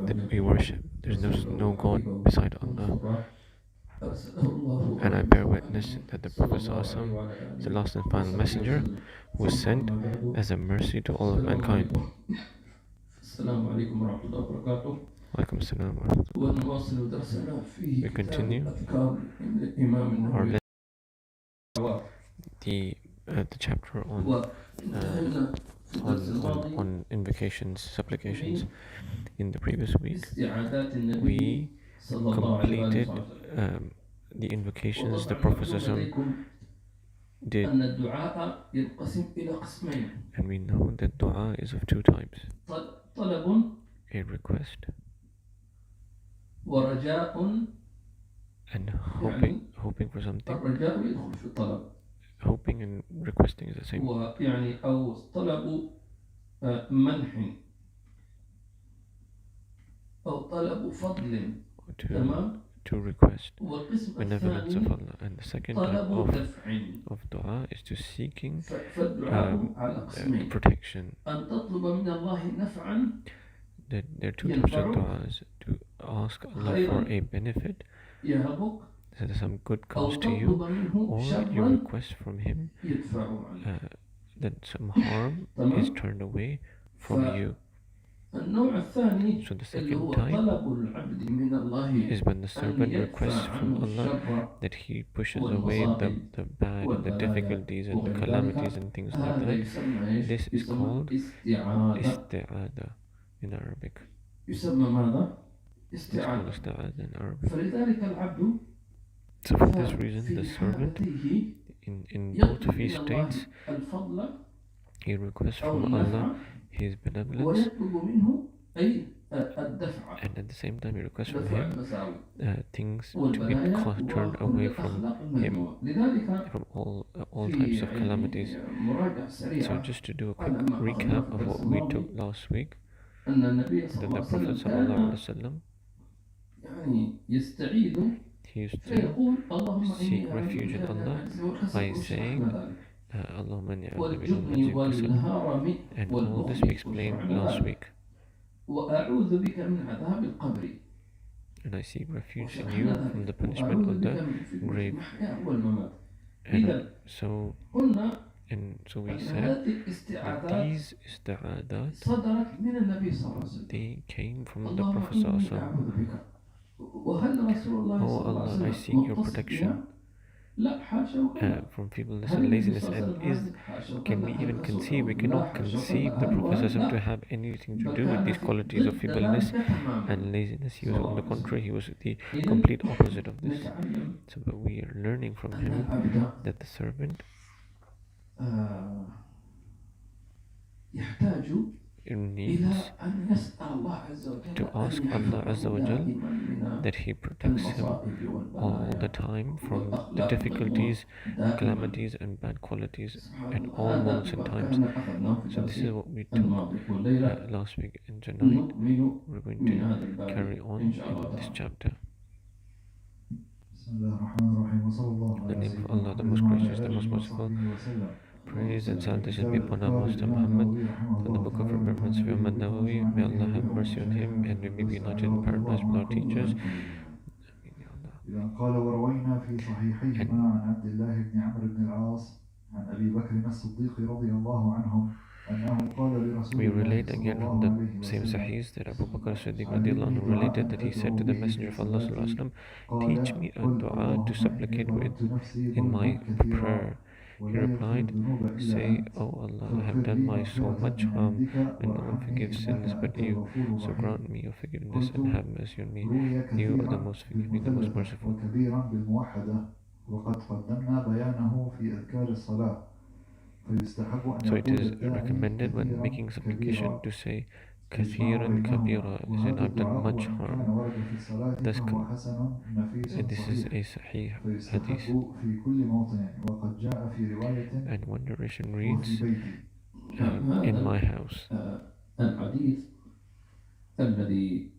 that we worship. There's no God beside Allah. And I bear witness that the Prophet ﷺ is the last and final messenger who was sent as a mercy to all of mankind. السلام عليكم ورحمة الله وبركاته. Walaikum assalam wa rahmatullah. ونواصل درسنا في We كتاب continue الأذكار للإمام our النووي. the chapter وانتهينا في الدرس الماضي on invocations, supplications. In the previous week, استعادات النبي we صلى الله عليه completed وسلم. the invocations the وطبعا Prophet مكتوب ﷺ لديكم did, أن الدعاء ينقسم إلى قسمين. and we know that dua is of two types: طلب a request ورجاء. and يعني hoping for something. الرجاء يدخل في الطلب. Hoping and requesting is the same. ويعني أو طلب منح أو طلب فضل. تمام. To request والقسم benevolence of الثاني Allah, and the second type طلب دفع. of dua is to seeking فالدعاء على قسمين. protection. أن تطلب من الله نفعا. There are two types of du'as: to ask Allah for a benefit, يهبك. that some good comes أو to you, تطلب منه or you شرا request from Him يدفع عنه. that some harm is turned away from you. النوع الثاني So the اللي هو second type طلب العبد من الله is when the أن servant يدفع requests from عنه Allah الشر that He pushes away the bad and the difficulties and the calamities and things like هذا that. يسمى إيش؟ This is يسمى called استعاذة. isti'adha in Arabic. يسمى ماذا؟ It's called استعاذة. isti'adha in Arabic. فلذلك العبد So for this reason, the في servant حالته in both of يطلب his من الله states, الفضل he requests أو from Allah النفع His benevolence, ويطلب منه أي الدفع. and at the same time he requests from دفع Him المساوئ things to be والبلايا turned away وكل from أخلاق Him, المذمومة. لذلك from all types of في calamities. مراجعة So سريعة just to do a quick على ما recap أخذناه في of الدرس what we الماضي took last week, أن النبي صلى that الله the عليه Prophet وسلم sallallahu كان alaihi wasallam, يعني يستعيذ he used to فيقول اللهم إني seek refuge in أعوذ بك من Allah العجز والكسل by والشرك saying, ذلك Allahumma inni a'udhu bika min والجبن al-'ajzi wal-kasal. والهرم And all this we والبخل explained والشح last ذلك week. وأعوذ بك من عذاب القبر. And I seek refuge in وشرحنا you ذلك. from the punishment وأعوذ of بك the من فتنة grave. المحيا والممات. And إذا so قلنا we أن said هذه that الاستعاذات these isti'adat, صدرت من النبي صلى الله عليه وسلم. they came from the اللهم Prophet إني sallallahu alaihi wasallam. أعوذ بك. وهل رسول الله Oh صلى الله Allah, I عليه seek وسلم your متصف protection بها؟ لا حاشا وكلا. from feebleness هل and النبي laziness. صلى الله عليه And وسلم حاشا can وكلا؟ we هل even الرسول conceive? We لا cannot حاشا conceive وكلا؟ the هل Prophet sallallahu وهل to لا. have anything to بل do with كان these في qualities of ضد feebleness ذلك تماما. and laziness. He صلى was الله on the عليه وسلم. contrary, he was the إذن complete opposite of this. نتعلم So, but we are learning from أن him العبد that the servant يحتاج needs إلى أن يسأل الله عز وجل to ask أن Allah Azza wa يحفظه Jal دائما من that He protects him المصائب all والبلايا the time from the والأخلاق difficulties, دائما. calamities, and bad qualities سبحان at الله. all هذا moments and ما times. كان أخذناه في So this is الدرس what we took الماضي والليلة last week, and tonight نكمل we're going من to هذا الباب carry on إن شاء الله in this تعالى. chapter. بسم الله الرحمن الرحيم وصلى الله In the على name of سيدنا Allah, the محمد most وعلى gracious, the most آله merciful. وصحبه وسلم. Praise and salutation كتاب be upon our الأذكار Master الإمام Muhammad, النووي رحمه from the الله book of تعالى remembrance of Imam Nawawi. May Allah have mercy on him, and we may be united in paradise with our teachers. إذا قال وروينا في صحيحيهما عن عبد الله بن عمرو بن العاص عن أبي بكر الصديق رضي الله عنهم أنه قال لرسول We الله relate صلى again الله from عليه the same وسلم sahihs that Abu Bakr Siddiq radiallahu anhu related that he said to the Messenger of Allah sallallahu alaihi wasallam, teach me a dua to supplicate with in my prayer. He replied, say, O Allah, I have done my soul much harm, and no one forgives sins but you. So grant me your forgiveness and have mercy on me. You are the most forgiving, the most merciful. وكبيرا بالموحدة وقد قدمنا بيانه في أذكار الصلاة. So it is recommended when making supplication to say kathiran kabira, as in I've done much harm. Thus, this is a sahih hadith. And one narration reads, in my house. الحديث الذي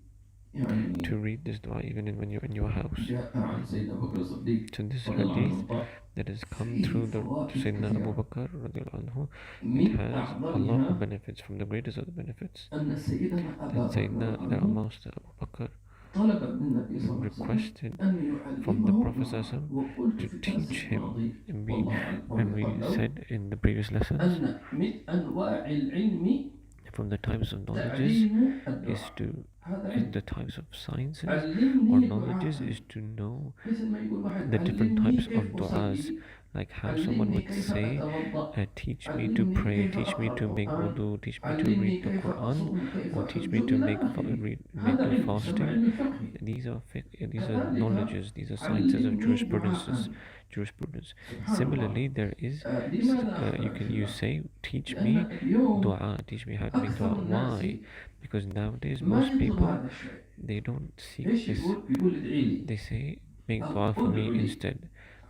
يعني to read this dua even when you're in your house. جاء عن سيدنا أبو بكر الصديق So this رضي الله عنه hadith وارضاه that has come فيه through the فوائد Sayyidina Abu كثيرة Bakr radiallahu anhu, it من has a lot of أعظمها benefits. From the greatest of the benefits, أن سيدنا that أبا بكر رضي Sayyidina, الله that our عنه master Abu Bakr طلب من النبي صلى الله عليه وسلم requested أن from the يعلمه Prophet دعاء ﷺ وقلت to في الدرس teach him, الماضي and والله أعلم we قبله said in the previous lessons, أن من أنواع العلم from the types of knowledges تعليم is الدعاء to هذا is علم the types of sciences or علمني knowledges دعاء is to know مثل ما يقول واحد the different علمني types of كيف du'as, أصلي like how someone علمني would كيف say, أتوضأ teach me to علمني pray, كيف teach me أقرأ to make القرآن wudu, teach me to read علمني the كيف Quran, أصوم كيف or teach أحج me to إلى make آخره make هذا do علم يسمى fasting. علم فقهي These are كذلك knowledges, these are sciences of علمني دعاء jurisprudence. سبحان الله Similarly, there is لماذا you أخبرك can في you الله say, teach لأن me اليوم dua, teach me how to make dua. أكثر الناس Why? Because nowadays ما most يطلب people, هذا الشيء they don't seek ايش this. يقول ادعي لي They say, make أو dua for me ادعو لي instead.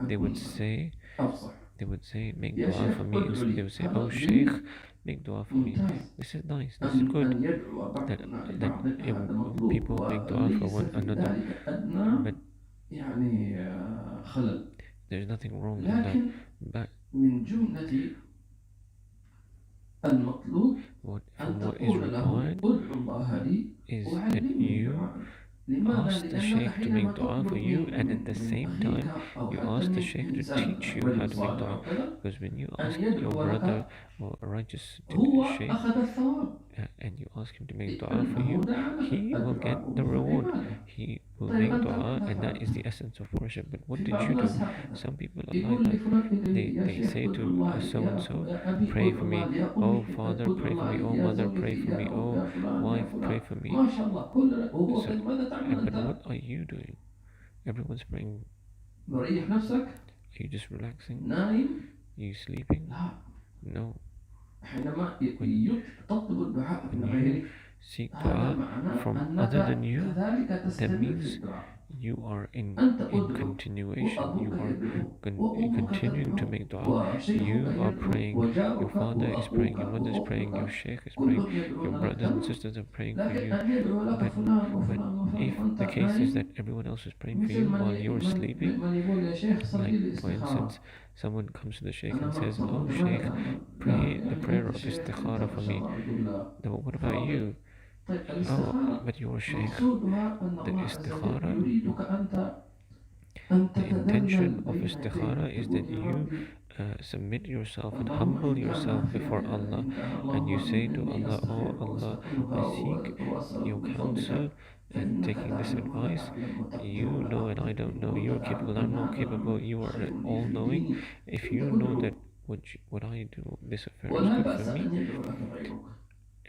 They would say, أفصح make يا dua شيخ for me ادعو instead. They لي would say, هذا oh جميل Sheikh, make dua for me. ممتاز This is nice, this is أن good. يدعو That بعضنا that لبعض هذا مطلوب people make dua for وليس one في another, ذلك أدنى but يعني خلل there's nothing wrong in that. لكن But من جملة المطلوب أن from what is تقول له required ادعو الله لي is that وعلمني you دعاء لماذا؟ ask the لأنك sheikh to حينما make dua تطلب for you, من and at the same أخيك time أو you حتى ask the من sheikh to إنسان teach you how رجل to make صالح dua. أو كذا Because when you أن ask your يدعو brother لك or a righteous هو sheikh أخذ الثواب and you ask him to make dua for لأنه you, دعا لك he will الدعاء get the هو reward. عبادة He will طيب make أنت dua, and that مثلا is the essence of worship. But what في did بعض you الناس do? هكذا Some people are like يقول that. لفلان ادعي يا They شيخ say ادعو to الله so and so, يا أبي pray ادعو for me. الله يا Oh أمي father, ادعو pray for الله me. Oh يا mother, pray زوجتي for me. Oh يا فلان يا wife, pray فلان for me. ما شاء الله كل هو So, طيب ماذا تعمل but أنت؟ what are you doing? Everyone's praying. مريح نفسك Are you just relaxing? نايم Are you sleeping? لا No. حينما When, تطلب الدعاء when من you غيرك seek هذا dua معناه from أنك other than you, كذلك that تستمر في means الدعاء you are أنت in ادعو continuation. You وأبوك are يدعو وأمك continuing to تدعو make dua. وشيخك You are يدعو praying. Your وجارك father is praying. Your mother is وأخوك praying. Your sheikh is praying. كلهم Your يدعون لك brothers and تمام sisters are praying for لكن you. أن يدعو لك But فلان but وفلان وفلان if وأنت the case is نايم that everyone else is praying for مثل you while you're sleeping, من يقول يا شيخ صلي like لي for استخارة instance, someone comes to the sheikh أنا and says, "Oh مقصود sheikh, لا pray the يعني prayer أنت of شيخ أنت istikhara ما for شاء me." الله يقول لا No, what about فاضل you? طيب Oh, الاستخارة but you're a sheikh. مقصودها أن The الله عز وجل istikhara, يريدك أن the intention تتذلل of بين istikhara يديه is تقول that يا you ربي submit yourself and اللهم humble إن كان yourself في before Allah, and you say to إني Allah, "Oh أستخيرك Allah, وأستخيرك I seek وأتوسل your بفضلك counsel and فإنك taking this تعلم ولا advice. أعلم You وتقدر ولا know and I أقدر don't إن know. كنت You're تعلم capable, أن I'm not هذا capable. الأمر You are خير لي all في knowing. ديني If أنت you know ادعو that what I do, this affair is ولا good بأس for me, أن يدعو لك غيرك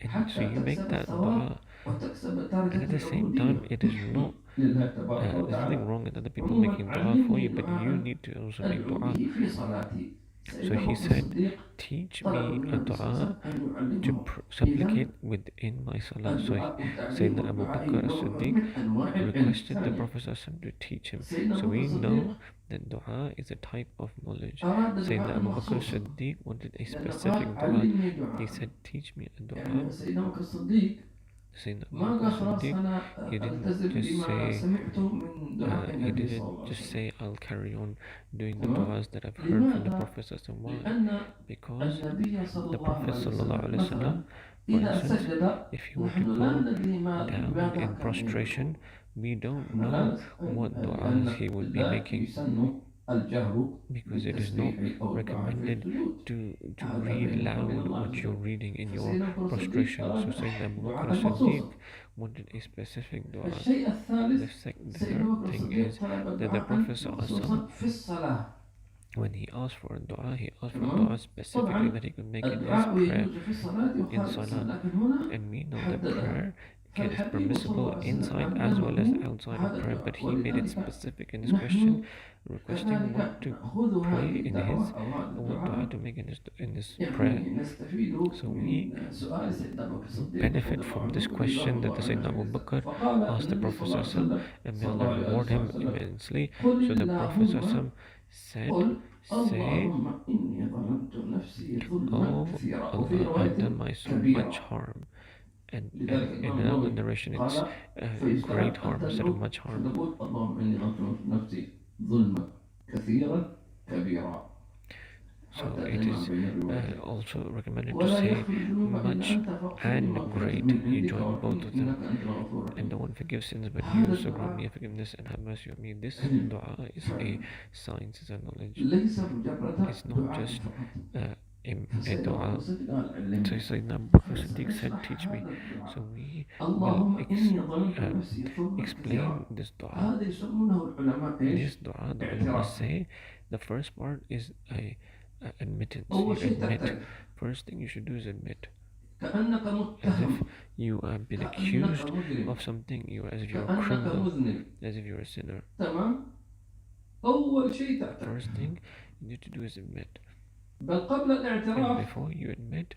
and so حتى you make تكسب that الثواب dua, وتكسب and درجة at the same العبودية time, it is not لله تبارك there's nothing وتعالى wrong with other people عموما making dua for علمني you, but you دعاء need to also make أدعو dua. به في صلاتي So سيدنا he أبو بكر said, الصديق teach طلب me من a النبي صلى الله عليه dua وسلم أن to يعلمه إذا supplicate within my salah. So الدعاء والتعليم Sayyidina Abu والدعاء Bakr والنوع as-Siddiq من أنواع العلم requested the ثانيا Prophet ﷺ to teach him. سيدنا So أبو بكر we الصديق know that dua is a type of knowledge. أراد Sayyidina دعاء Abu Bakr مخصوصا as-Siddiq wanted a لأنه specific قال dua. علمني He دعاء said, teach me a يعني dua. سيدنا أبو بكر الصديق Sayyidina Abu ما Bakr قال خلاص as-Siddiq, أنا he didn't ألتزم just بما say, سمعته من دعاء he النبي صلى didn't الله عليه just وسلم say, I'll carry on doing the تمام duas that I've heard from the لماذا؟ Prophet ﷺ. Why? لأن Because النبي صلى the الله Prophet عليه sallallahu وسلم alaihi مثلا wasallam, for إذا instance, سجد if he were to نحن لا go ندري down ماذا in كان يدعو prostration, we don't نحن know لا what لأن du'as he would be لا making, يسن الجهر because it is not بالتسبيح أو الدعاء في recommended السجود to هذا read بينك وبين loud الله what عز you're وجل reading in your فسيدنا أبو بكر الصديق prostration. So أراد Sayyidina Abu Bakr دعاء as-Siddiq مخصوصا wanted a specific dua. الشيء الثالث The سيدنا third أبو بكر thing الصديق is طلب that the دعاء Prophet sallallahu alaihi مخصوصا wasallam, في الصلاة when he asked for a dua, he asked for a تمام dua specifically طبعا that he could make in his الدعاء prayer يجوز في الصلاة in وخارج الصلاة salah. لكن هنا And we know that حددها prayer is فالحبيب صلى الله permissible عليه وسلم inside علمه as well as outside هذا of prayer, الدعاء but he made it ولذلك specific in his نحن question, requesting كذلك what to نأخذ pray هذه in الدعوة his, أو هذا or what dua الدعاء to make in his يعني prayer. نستفيد So we من سؤال سيدنا أبو بكر الصديق benefit رضي الله from عنه this ورضاه question that the عن Sayyidina Abu حديثه Bakr فقال asked the النبي Prophet صلى الله عليه ﷺ, وسلم and may صلى Allah الله عليه reward him وسلم immensely. قل So the Prophet اللهم ﷺ said, قل say, اللهم إني ظلمت نفسي ظلما Oh كثيرا وفي Allah, I've رواية done myself كبيرا much harm. And لذلك in الإمام another النووي narration, it's قال great فيستحب أن harm instead of تدعو much harm. فتقول اللهم إني ظلمت نفسي ظلما كثيرا كبيرا So حتى it تجمع is بين الروايتين also recommended to ولا say يغفر الذنوب إلا much أنت فاغفر لي and مغفرة great. من You عندك join both وارحمني of them. إنك أنت الغفور And الرحيم. no one forgives sins but هذا you, so grant الدعاء me forgiveness and have mercy on me. This علم dua is a فعلا science, is a knowledge. ليس مجرد It's not دعاء just فقط. a فسيدنا أبو dua. بكر الصديق قال So علمني Sayyidina Abu Bakr Siddiq said, فسنشرح teach me. هذا So الدعاء we will اللهم إني ظلمت نفسي ظلما explain كثيرا. this dua. هذا يسمونه العلماء إيش؟ This dua, the ulama اعتراف. say, the first part is a admittance. أول You شيء admit. تعترف First thing you should do is admit. كأنك As if متهم you have been كأنك accused مجرم of something, as if you're a كأنك criminal, مذنب. as if you're a sinner. تمام. أول شيء تعترف. First thing you need to do is admit. بل قبل And الاعتراف before you admit,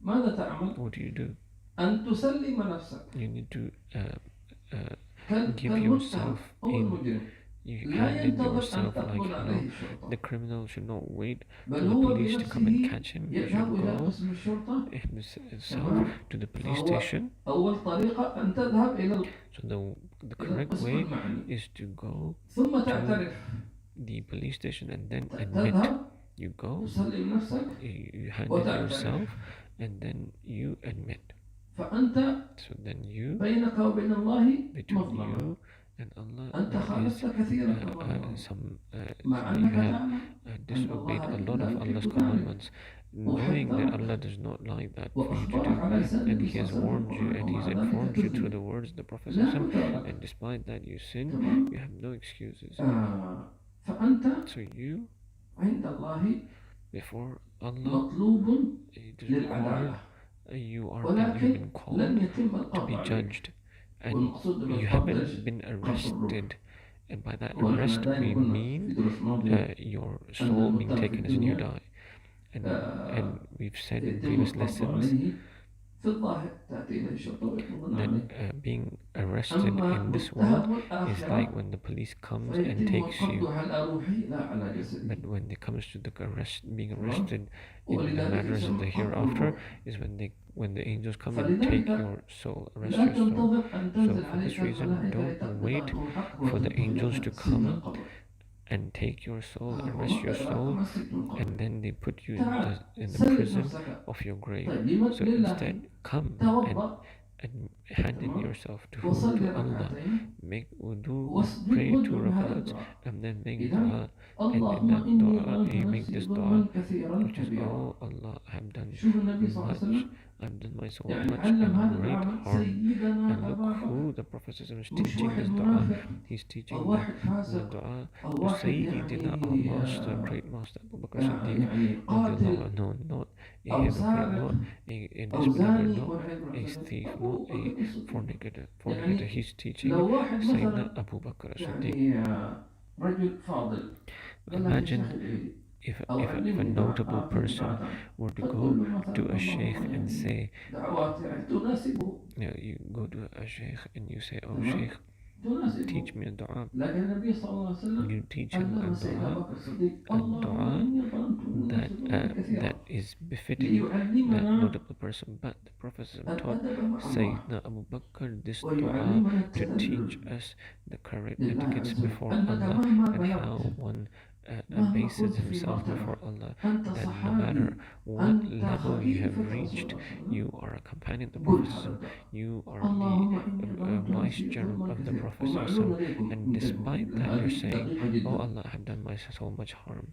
ماذا تعمل؟ what do? أن تسلم نفسك You need to give كالمتهم yourself أو in. المجرم. You لا hand in ينتظر أن yourself like, تقبض عليه الشرطة the criminal should not wait بل for the هو police to come and بنفسه catch him. You يذهب should إلى go قسم الشرطة. himself to the police فهو station. أول طريقة أن تذهب إلى So the إلى correct القسم way المعني is to go ثم تعترف. the police station and then admit. تذهب You go, تسلم نفسك you hand in وتعترف. yourself, and then you admit. فأنت So then you, بينك وبين الله between مظلمة. you and Allah, أنت there is خالفت كثيرا من الله some مع you أنك have تعلم disobeyed الله a lot لا of يحب Allah's ذلك. commandments, knowing that وحذرك Allah does not like that for you to وأخبرك على do. لسان And النبي He صلى has الله عليه warned you, وسلم and He's ومع ذلك informed you through تذنب. the words of the Prophet لا ﷺ, عذرك. and despite that you sin, تمام. you have no excuses. فأنت So you, عند الله before Allah, مطلوب it is required, للعدالة you have ولكن been called لم يتم to القبض be عليك. judged, and والمقصود you بالقبض إيش؟ haven't been قبض الروح. arrested. And by that ونحن arrest دائما we قلنا mean في دروس ماضية your أن soul being المتهم في taken as when you الدنيا die. And we've said in يتم previous القبض lessons عليه في الظاهر تأتي إليه الشرطة ويقبضون عليه. that being arrested أما in this متهم world is like الآخرة when the police comes and فيتم takes القبض you. على روحه لا على جسده. But when it comes to the being arrested in the ولذلك matters of the يسمى قبض hereafter, الروح. is when the angels come and take فلذلك your soul, arrest لا your soul. تنتظر أن So تنزل for this عليك reason, الملائكة don't wait لتقبض روحك for the وتدخل angels إلى to سجن come القبر. and take your soul, وما arrest your أدراك soul, ما سجن القبر. and then they put you تعال in the سلم prison نفسك. of your grave. طيب لمن So لله instead, come توضأ and hand in تمام yourself to وصلي Allah, ركعتين make wudu, واسجد pray 2 وادعو بهذا rakats, الدعاء. and then make إذا dua. And in اللهم that إني dua, ظلمت you make نفسي this ظلما dua, كثيرا which is, كبيرا. oh Allah, I have done شوف النبي صلى الله عليه much, وسلم I've done my soul يعني much علم هذا and great الدعاء من harm. سيدنا And أبا look بكر who the Prophet is مش teaching واحد this dua. منافق He's teaching أو the واحد فاسق dua أو to واحد Sayyidina our يعني master, great master Abu Bakr Siddiq, يعني radiallahu قاتل anhu, not a أو hypocrite, سارق not a أو disbeliever, زاني not والعياذ a بالله thief, أبو not a بكر الصديق. fornicator. يعني He's teaching لو واحد Sayyidina مثلا Abu Bakr Siddiq. يعني رجل فاضل قال لك يا شيخ Imagine العيد if أو a علمني notable دعاء person were to فتقول go له مثلا to a اللهم sheikh and يعني say, دعوات يعني تناسبه you go to a sheikh and you say, oh تمام sheikh, تناسبه. teach me a dua. لكن النبي صلى الله عليه وسلم You teach him علم a سيدنا dua, بكر الصديق a اللهم dua إني ظلمت that نفسي ظلما كثيرا that is befitting that ليعلمنا notable person. But the Prophet taught الأدب مع الله Sayyidina Abu Bakr this dua ويعلمنا to teach التذلل us the correct لله etiquettes عز وجل before أنك Allah مهما and how بلغت one مهما bases كنت في himself مرتبة before Allah, أنت that no صحابي matter what أنت level you have خليفة رسول reached, الله صلى الله عليه وسلم you are a companion of the قل Prophet, هذا الدعاء you are اللهم the إني ظلمت نفسي vicegerent ظلما of the كثيرا Prophet, ومعلوم لديكم and انتبهوا despite that you're هذه saying, دقيقة oh جدا Allah, I have done my so much harm,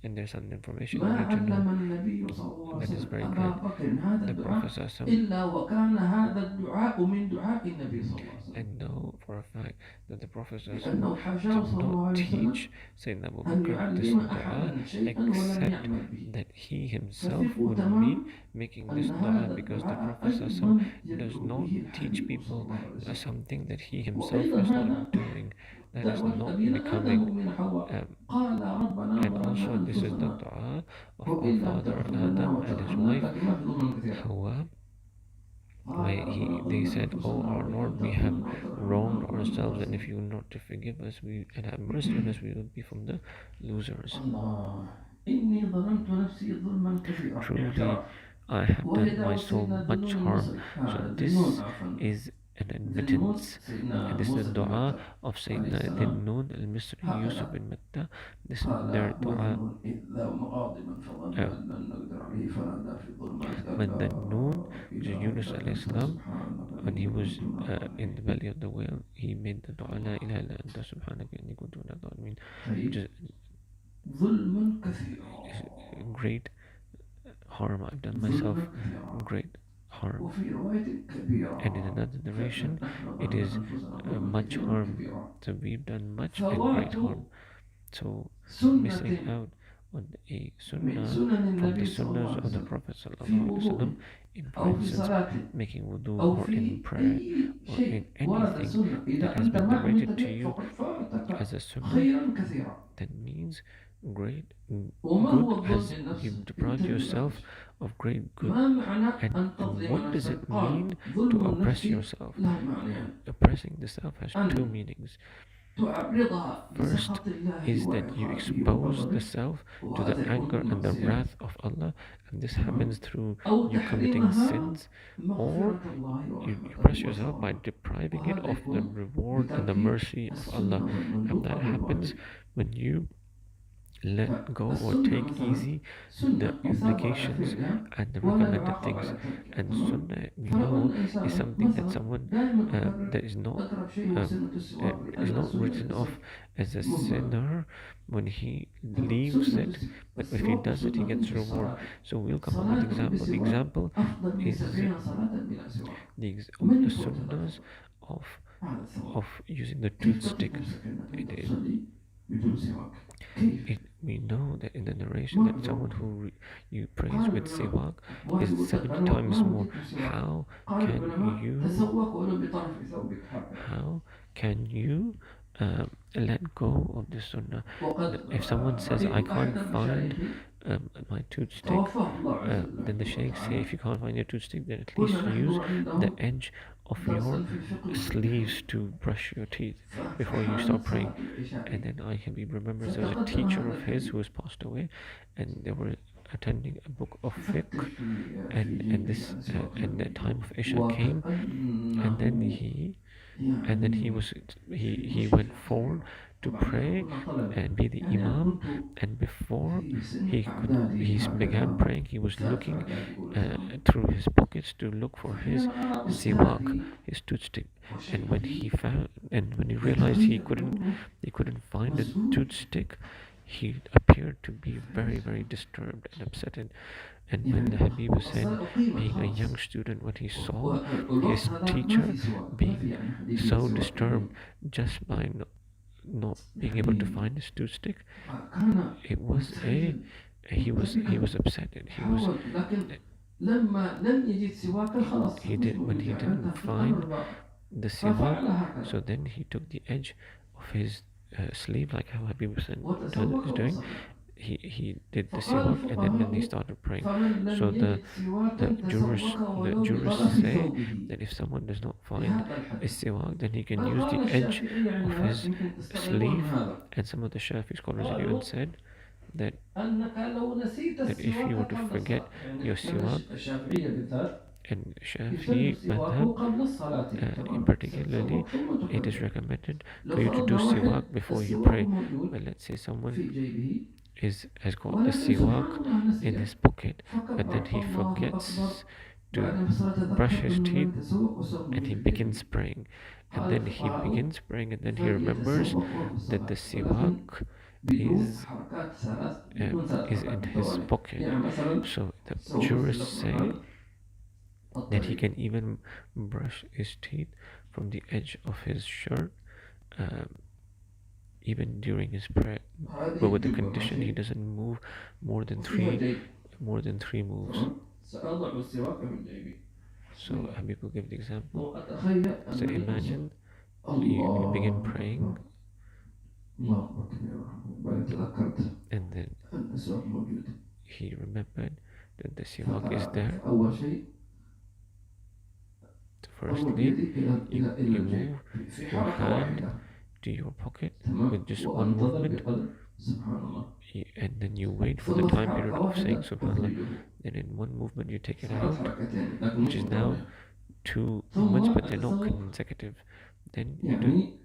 and there's some information ما you need to know. علم النبي صلى الله عليه That is وسلم very أبا great. بكر هذا The الدعاء Prophet ﷺ, إلا وكان هذا الدعاء من دعاء النبي صلى الله عليه وسلم and know for a fact that the Prophet ﷺ لأنه حاشاه did صلى الله not عليه وسلم teach Sayyidina Abu أن Bakr this يعلم dua أحدا شيئا ولم except يعمل به that he himself فثقوا would be تمام making أن this dua هذا because the الدعاء Prophet ﷺ أيضا does يدعو not به teach الحبيب صلى people الله عليه وسلم something that he himself وأيضا is هذا not doing, that is دعوة not أبينا آدم becoming. من حواء Um, قال ربنا and also ظلمنا this is the أنفسنا dua of our وإن لم father تغفر لنا Adam and his وترحمنا wife لكن ما في ظلما كثيرا Hawa, قال where ربنا they ظلمنا said, oh أنفسنا our وإن Lord, لم we تغفر have لنا وترحمنا wronged لنكونن من ourselves, and if الخاسرين. you will not to forgive us and have mercy on us, we will be from the losers. الله إني ظلمت نفسي ظلما كثيرا Truly, اعتراف I have done وإلى my دعوة soul سيدنا ذو much النون harm. المصري So ذي النون this عفوا is an ذي النون admittance. سيدنا And this is the موسى بن dua متى of عليه Sayyidina السلام. Dhinnun al-Misri Yusuf هكذا bin Matta. This is their قال dua. وذنون إذ ذهب مغاضبا فظن Uh, أن لن نقدر عليه فنادى في الظلمات أن when لا the Noon, which is إله Yunus إلا alayhi أنت salam, سبحانك when he إني was كنت من in the الظالمين. belly of the whale, he made the dua La ilaha illa anta subhanaka inni kuntu minadh dhalimin, which طيب is ظلما كثيرا great harm. I've done myself ظلما كثيرا great harm. وفي رواية And in كبيرة another narration, فإن نحن it ظلمنا is أنفسنا ظلما much كثيرا harm. كبيرا. So we've done much and فوات great harm. So missing سنة out on a من sunnah سنن from the النبي صلى الله sunnahs عليه of the وسلم Prophet في sallallahu alaihi وضوء wasallam, in for أو في instance صلاة making wudu أو or in في prayer أي or in شيء ورد anything سنة that إذا has أنت been ما عملت narrated to به you فقد فاتك as a sunnah, خيرا كثيرا. that means great وما good هو الظلم has للنفس؟ you've deprived انتبه yourself لهذا. of great good. ما معنى And أن تظلم what does نفسك؟ it قال mean to ظلم oppress النفس yourself? له معنيان. Oppressing the self has two أن meanings. تعرضها First لسخط الله is that you وعقابه expose the وغضبه self to the وهذا anger يكون and the معصية. wrath of Allah, and this happens through أو you committing تحريمها sins, or مغفرة الله you ورحمته oppress yourself by وغفرانه. depriving it وهذا of the يكون reward and the بترك mercy of Allah, السنة والمندوب and that قبل happens الواجب. when you let go or فالسنة take مثلا easy the سنة يثاب على obligations فعلها and the ولا recommended يعاقب things. على تركها. And تمام. sunnah, we فلو know, أن is إنسانا something that مثلا someone دائما أكرر that is not أقرب شيء هو سنة السواك is لأن not سنة written off as a مهملة. sinner when he leaves سنة it, but if he السواك does it, he سنة gets في reward. الصلاة. So we'll come up with صلاة example. The بسواك example أفضل من is 70 صلاة بلا سواك. of ومن the يفوت هذا sunnahs الفضل؟ of هذا الثواب. of using the كيف toothstick. تكون سكينة أنت It, تصلي بدون سواك؟ كيف؟ we know that in the narration that someone who you praise with siwak is 70 times more. How can you let go of the sunnah? If someone says, I can't find my toothstick, then the Shaykh say, if you can't find your toothstick, then at least use the edge of your sleeves to brush your teeth before you start praying. And then Habib remembers there was a teacher of his who has passed away, and they were attending a book of fiqh, and the time of Isha came, and then he went forward to pray and be the imam, and before he began praying, he was looking through his pockets to look for his siwak, his toothstick, and when he realized he couldn't find the toothstick, he appeared to be very, very disturbed and upset. And when the Habib said, being a young student, when he saw his teacher being so disturbed just by not being able to find his toothstick, he was upset. When he didn't find the siwak, so then he took the edge of his sleeve, like how Habib is doing. He did the siwak, and then he started praying. So the jurists say that if someone does not find a siwak, then he can use the edge of his sleeve. And some of the Shafi scholars have even said that if you were to forget your siwak, and Shafi madhab, particularly, it is recommended for you to do siwak before you pray. But let's say someone has got the siwak in his pocket, but then he forgets to brush his teeth, and he begins praying, and then he remembers that the siwak is in his pocket. So the jurists say that he can even brush his teeth from the edge of his shirt, even during his prayer, but with the condition he doesn't move more than three moves. So Habib will give the example. So imagine you begin praying, and then he remembered that the siwak is there. Firstly, you move your hand to your pocket with just one movement, and then you wait for the ثم في time حركة period of saying واحدة subhanallah, تخرجه then in one movement you take it صارت out, حركتين لكن which مش is now متوالية. 2 movements, ثم but they're not التسوق consecutive. Then يعني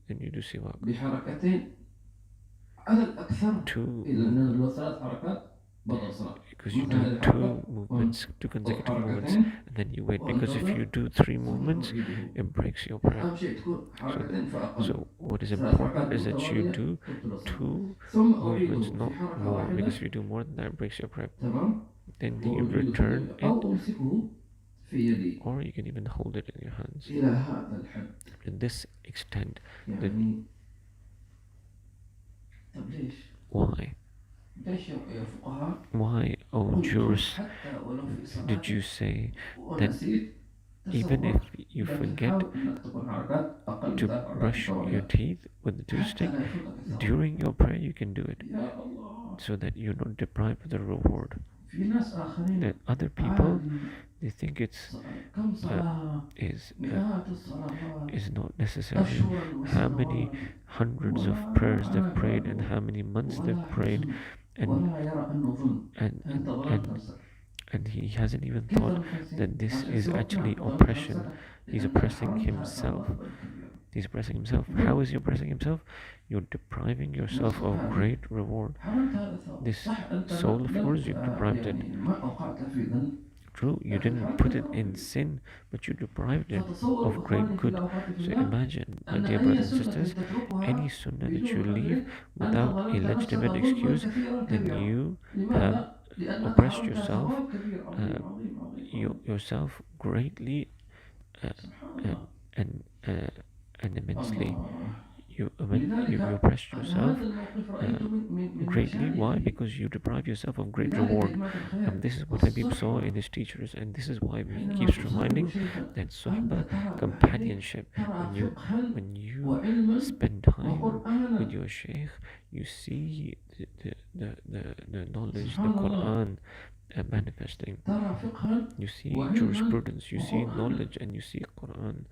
you do siwak. بحركتين على الأكثر، Two إذا لو 3 حركات بطل صلاة. because you مثل do هذه two الحركة movements, two consecutive movements, حركتين and then you wait, because if you وانتظر do 3 ثم movements, أعيده. it breaks your prayer. أهم شيء تكون So, حركتين فأقل. so what is 3 حركات important is that you متوالية do تبطل الصلاة. 2 ثم movements, أعيده not في حركة more, واحدة. because if you do more than that, it breaks your prayer. تمام. Then you وأعيده return it, أو أمسكه في يدي or you can even hold it in your hands. إلى هذا الحد. To this extent, يعني طب ليش؟ why? ليش يا فقهاء؟ Why, oh jurists, حتى ولو في صلاة did you say that ونسيت even if you لكن forget حاول إنك تكون حركات أقل من to 3 حركات brush your متوالية. teeth with the حتى toothpick, لا يفوتك الثواب. during your prayer you can do it, يا الله. so that you're not deprived of the reward. في ناس آخرين That other people, عادي they think it's كم صلاة is مئات الصلوات is not necessarily أشهر how many وسنوات hundreds of prayers they've prayed and how many months they've ولا prayed, يحزن and ولا يرى أنه ظلم. and أنت ظلمت and نفسك. and he hasn't even كيف thought ظلمت نفسك؟ that this عشان is سويت actually ظلمت oppression. نفسك He's لأنك oppressing حرمتها himself. ثوابا كبيرا. He's oppressing himself. How is he oppressing himself? You're depriving yourself of great reward. حرمت هذا الثواب. This صح أنت soul of yours, you deprived it. يعني ما أوقعت في ذنب. True, you didn't put it in sin, but you deprived it of great good. So imagine, my dear brothers and sisters, any sunnah that you leave without a legitimate excuse, then you have oppressed yourself, yourself greatly and immensely. You oppressed yourself greatly. Why? Because you deprive yourself of great reward. This is what Habib saw in his teachers, and this is why he keeps reminding that suhbah, companionship, when you spend time with your shaykh, you see the knowledge, the Quran manifesting. You see jurisprudence, you see knowledge, and you see Quran.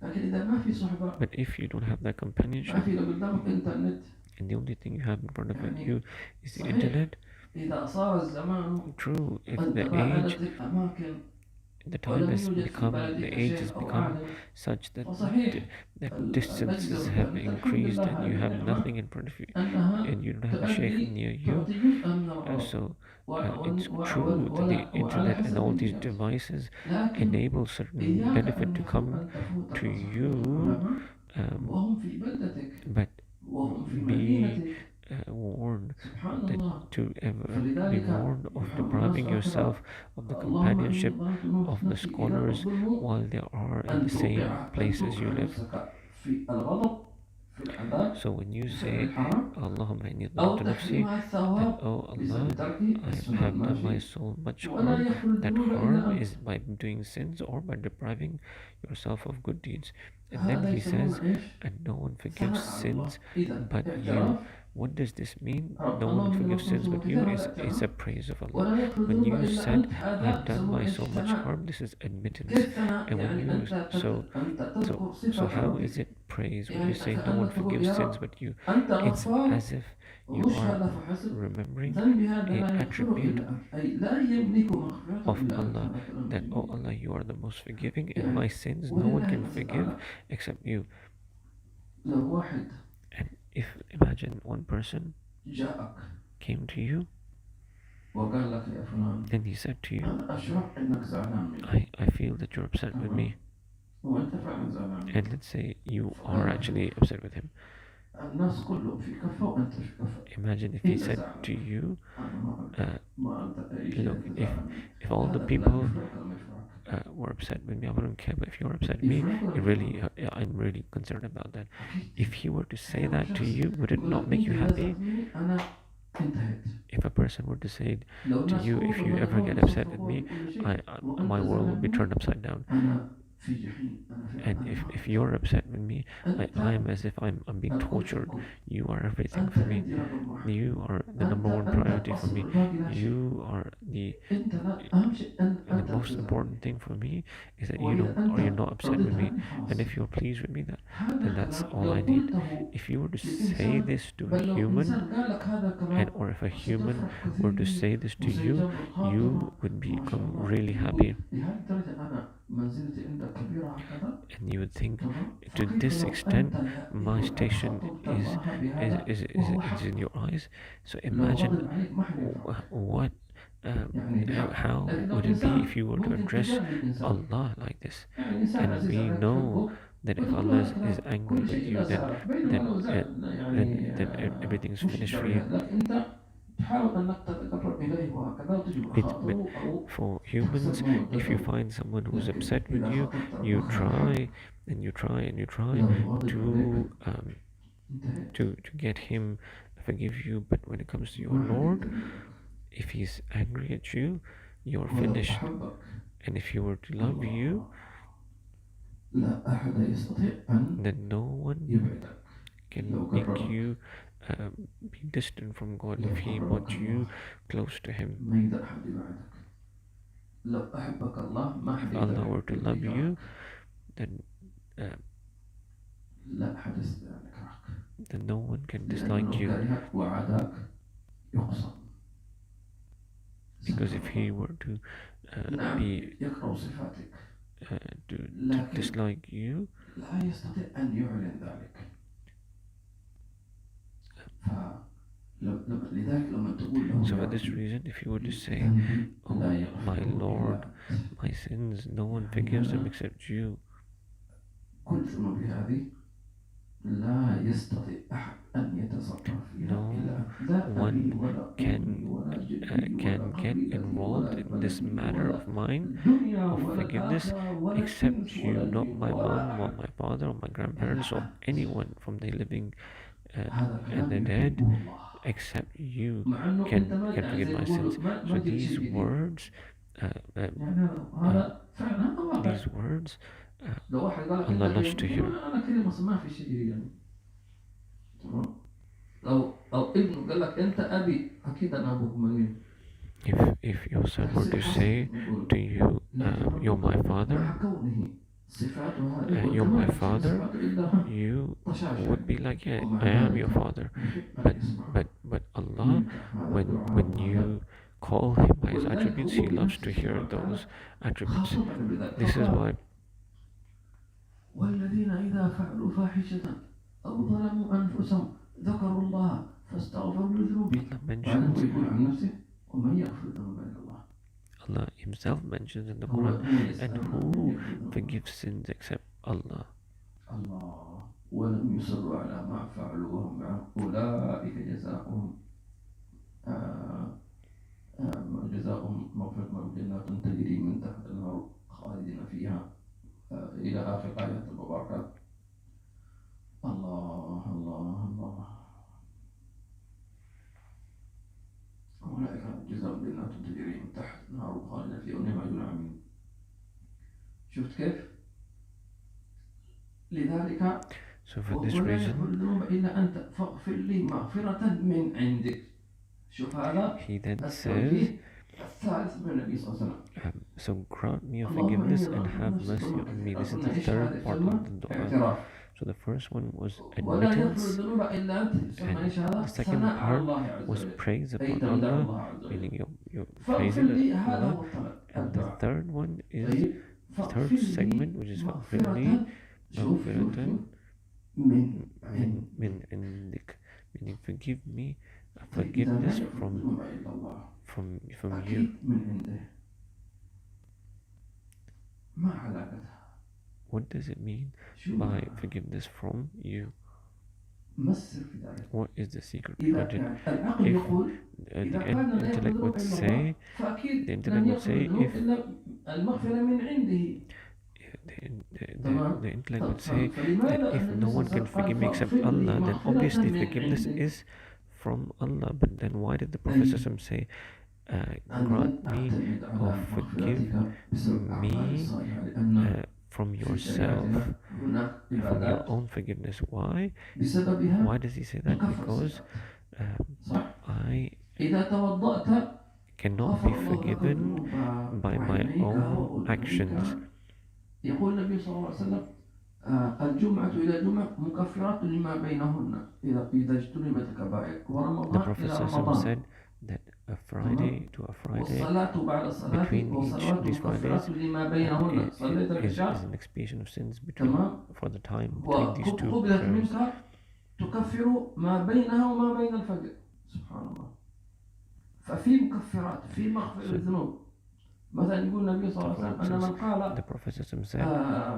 But if you don't have that companionship, and the only thing you have in front of you is the internet, true, if the age has become such that distances have increased and you have nothing in front of you and you don't have a shaykh near you, so it's true that the internet and all these devices enable certain benefit to come to you, but be warned to ever be warned of depriving yourself of the companionship of the scholars while they are in the same place as you live. So when you say Allahumma inni dhalamtu nafsi, then oh Allah, I have done my soul much harm. That harm is by doing sins or by depriving yourself of good deeds. And then he says, and no one forgives sins but you. What does this mean? No one forgives sins but you is a praise of Allah. When you said, I have done my soul much harm, this is admittance. And when you so how is it praise when you say no one forgives sins but you? It's as if you are remembering an attribute of Allah, that oh Allah, you are the most forgiving, and my sins no one can forgive except you. And if imagine one person came to you and he said to you, I feel that you're upset with me, and let's say you are actually upset with him. Imagine if he said to you, look, if all the people were upset with me, I wouldn't care, but if you're upset with me, I'm really concerned about that. If he were to say that to you, would it not make you happy? If a person were to say to you, if you ever get upset with me, my world will be turned upside down. And if you're upset with me, I'm as if I'm being tortured. You are everything for me. You are the number one priority for me. You are the most important thing for me is that you don't, or you're not upset with me. And if you're pleased with me, then that's all I need. If you were to say this to a human, and or if a human were to say this to you, you would become really happy, and you would think, to this extent, my station is in your eyes. So imagine what how would it be if you were to address Allah like this? And we know that if Allah is angry with you, then uh, then everything's finished for you. تحاول أنك تتقرب إليه وهكذا وتجب But خاطره for أو humans, تسمع if you مدته. find someone who's لكن upset with إذا you, خطبت you الله هذا الحب try and you try and you try إذا هو غاضب عليك to انتهيت. to get him to forgive you. But when it comes to your ما حد Lord, يقدر يغلبك. if he's angry at you, you're ولو finished. أحبك And if he were to love you, لا أحد يستطيع أن then no one يبعدك. can لو make قربك you be distant from God لو if he قربك wants you الله close to him. ما يقدر أحد يبعدك. لو أحبك الله ما If حد Allah يقدر were to love you, then لا أحد يستطيع أن يكرهك. then no one can لأنه dislike لو you. كرهك وعاداك يقصد. Because if he were to نعم be يكره صفاتك to لكن dislike you, لا يستطيع أن يعلن ذلك. لذلك لما تقول له so يا for this ربي reason, if you were to say, ذنبي oh لا my يغفره إلا Lord, أنت. my sins, no one يعني forgives them أنا except you. كل ذنوبي هذه لا يستطيع أحد أن يتصرف فيها No إلا أنت. لا أبي one ولا can أمي ولا جدي ولا can get قبيلتي involved ولا in this بلدي matter ولا of mine الدنيا of ولا forgiveness الآخرة ولا except الإنس you, ولا not الجن my ولا mom or أحد. my father or my grandparents or anyone from the living هذا and the الكلام dead, يحبه الله. except you مع أنه أنت ما can يعني forgive زي my يقولوا sins. ما So جبت these شيء جديد. words, يعني هذا فعلا هذا واقع. these words, لو واحد قال لك Allah أنت loves to كريم، hear. أنا كريم أصلا ما في شيء جديد يعني. تمام. لو ابنه قال لك أنت أبي، أكيد أنا أبوك منين. If your son were to say to you, you're my father, you're my father, you would be like, yeah, I am your father. But Allah, when you call him by his attributes, he loves to hear those attributes. This is why والذين إذا فعلوا فاحشة أو ظلموا أنفسهم ذكروا الله فاستغفروا لذنوبهم. Allah mentions, يقول عن نفسه ومن يغفر الذنوب إلا الله. Allah himself mentions in the Quran, and who forgives sins except Allah. الله ولم يصروا على ما فعلوا وهم أولئك جزاؤهم جزاؤهم مغفرة جنات تجري من تحت النار خالدين فيها إلى آخر آيات المباركات. الله الله الله. أولئك جزاؤهم جنات تجري من تحت النار خالدين فيها ونعم أجر العاملين. شفت كيف؟ لذلك So for this reason, he then says, so grant me your forgiveness and have mercy on me. This is the third part of the dua. So the first one was admittance, and the second part was praise upon Allah, meaning you're praising Allah. And the third one is the third segment, which is فَاغْفِرْ مَغْفِرَةً min indik, meaning forgive me a forgiveness from you. What does it mean by forgiveness from you? What is the secret behind it? If the intellect would say, if the intellect would say that if no one can forgive me except Allah, then obviously forgiveness is from Allah. But then why did the Prophet say, grant me or forgive me from yourself, from your own forgiveness. Why? Why does he say that? Because I cannot be forgiven by my own actions. يقول النبي صلى الله عليه وسلم الجمعة إلى جمعة مكفرات لما بينهن إذا اجتنبت الكبائر The ورمضان Prophet إلى ﷺ رمضان said that a Friday to a Friday, والصلاة بعد الصلاة between each والصلاة these Fridays, مكفرات لما بينهن صليت is العشاء an expiation of sins for the time between these two وقبلت prayers. منك تكفر ما بينها وما بين الفجر. سبحان الله. ففي مكفرات في مغفرة الذنوب. مثلا يقول النبي صلى الله عليه وسلم أن من قال The Prophet ﷺ said,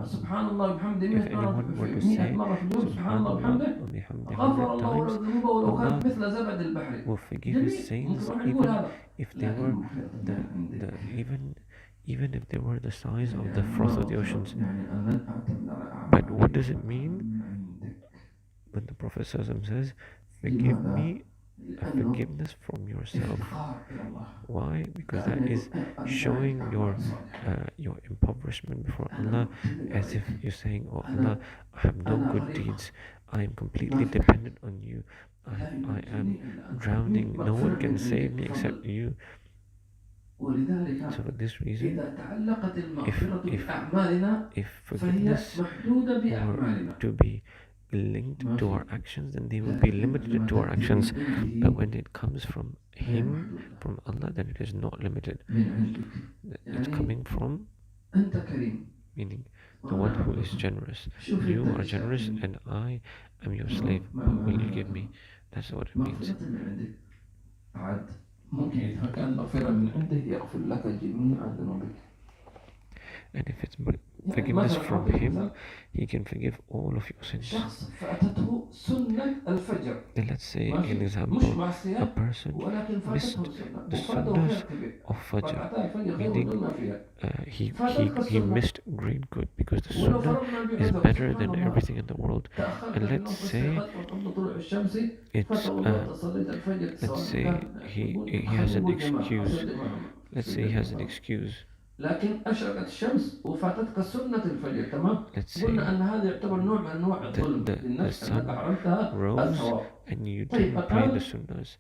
سبحان الله وبحمده if 100 anyone were to 100 say مرة في اليوم سبحان الله Subhanallah وبحمده wa bihamdihi غفر 100 الله له times, ذنوبه ولو كانت Allah مثل زبد البحر. will forgive his sins even if they were even if they were the size of the froth of the oceans. But what does it mean when the Prophet ﷺ says, forgive me a forgiveness from yourself? Why? Because that is showing your impoverishment before Allah, as if you're saying, oh Allah, I have no good deeds, I am completely dependent on you, I am drowning, no one can save me except you. So for this reason, if forgiveness were to be linked to our actions, then they will be limited to our actions. But when it comes from Him, from Allah, then it is not limited. It's coming from, meaning the one who is generous. You are generous and I am your slave. What will you give me? That's what it means. And if it's forgiveness from Him, He can forgive all of your sins. Then let's say, an example, a person missed the sunnahs of Fajr, meaning he missed great good, because the sunnah is better than everything in the world. And let's say he has an excuse. Let's say he has an excuse. لكن أشرقت الشمس وفاتتك سنة الفجر. تمام. قلنا أن هذا يعتبر نوع من أنواع الظلم للنفس أنك حرمتها الثواب. And you didn't pray the sunnahs.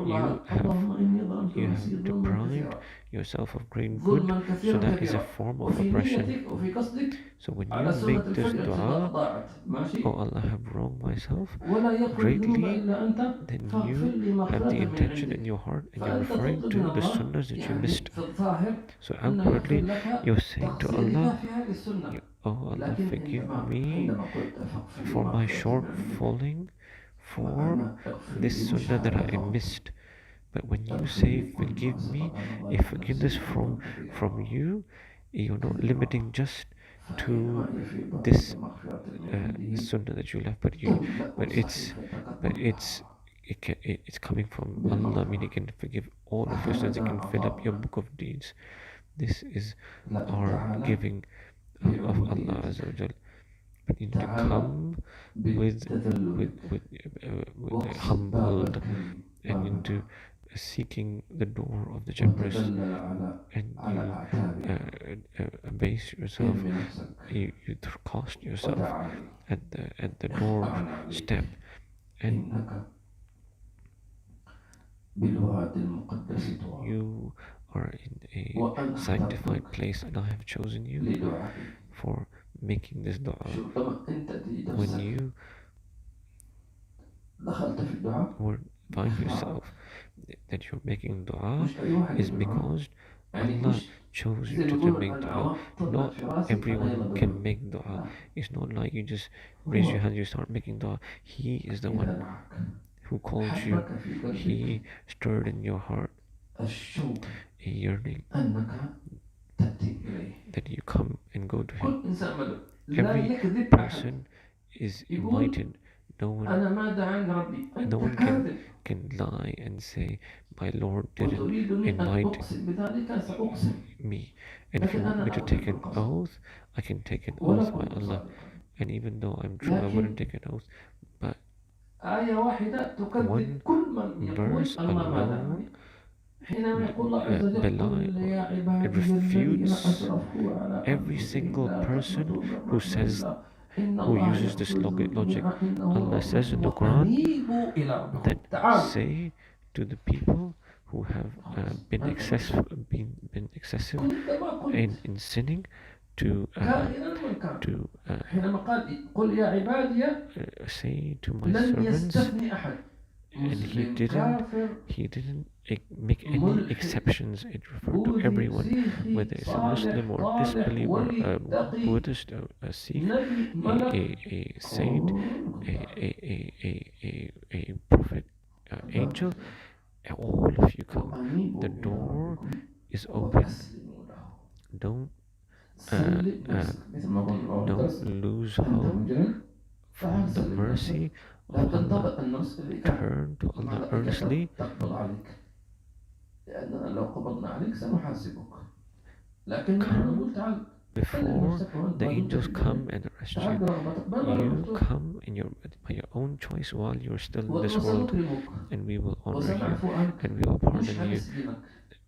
You have deprived yourself of great good, so that is a form of oppression. So when you make this dua, oh Allah, I have wronged myself greatly, then you have the intention in your heart and you're referring to the sunnahs that you missed. So outwardly you're saying to Allah, oh Allah, forgive me for my shortfalling, for this sunnah that I missed. But when you say forgive me, a forgiveness from you, you're not limiting just to this sunnah that you left, but it's coming from Allah, meaning it can forgive all of your sins, it can fill up your book of deeds. This is our giving of Allah Azza wa Jal. But you need to come with humbled, and into seeking the door of the generous, and you abase yourself, you cost yourself at the door step, and you are in a sanctified place, and I have chosen you for making this dua. When you find yourself that you're making dua, is because Allah chose you to make dua. Not everyone can make dua. It's not like you just raise your hand, you start making dua. He is the one who called you. He stirred in your heart a yearning that you come and go to Him. Every person is invited. No one can lie and say, my Lord didn't invite me. And if you want me to take an oath, I can take an oath by Allah. And even though I'm true, I wouldn't take an oath. But one verse alone belie or it refutes every single person who says who uses this logic. Allah says in the Quran that say to the people who have been excessive in sinning to say to my servants, and he didn't make any exceptions. It referred to everyone, whether it's a Muslim or a disbeliever, a Buddhist, a Sikh, a saint, a prophet, angel. All of you come. The door is opened. Don't don't lose hope from the mercy of Allah. Turn to Allah earnestly. Come before the angels come and arrest you. You come by your own choice while you're still in this world, and we will honor you and we will pardon you.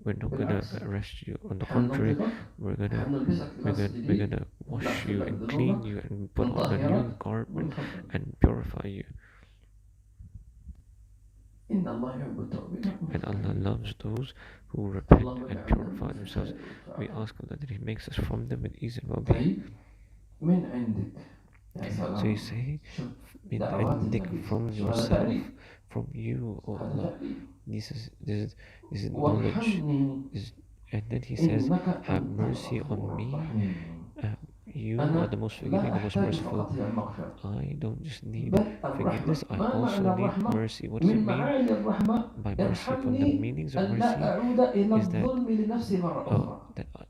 We're not gonna arrest you. On the contrary, we're gonna wash you and clean you and put on a new garment and purify you. And Allah loves those who repent and purify themselves. We ask Allah that He makes us from them with ease and well-being. So you say, from yourself, from you, O Allah. This is knowledge. And then He says, have mercy on me. You are the most forgiving, the most merciful. I don't just need forgiveness, I also need mercy. What does it mean by mercy? From the meanings of mercy is that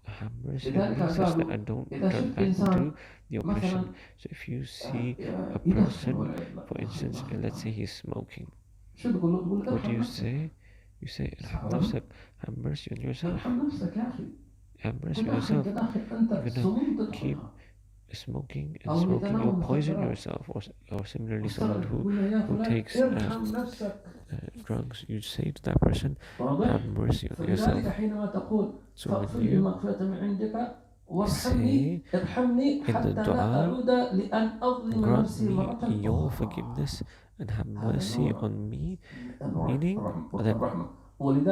have mercy on me such that I don't turn back to the oppression. So if you see a person, for instance, let's say he's smoking, what do you say? You say, have mercy on yourself. Have mercy on yourself. You're gonna keep smoking and smoking, you'll poison yourself. Or similarly, someone who takes drugs, you say to that person, have mercy on yourself. So when you say in the dua, grant me your forgiveness and have mercy on me, meaning that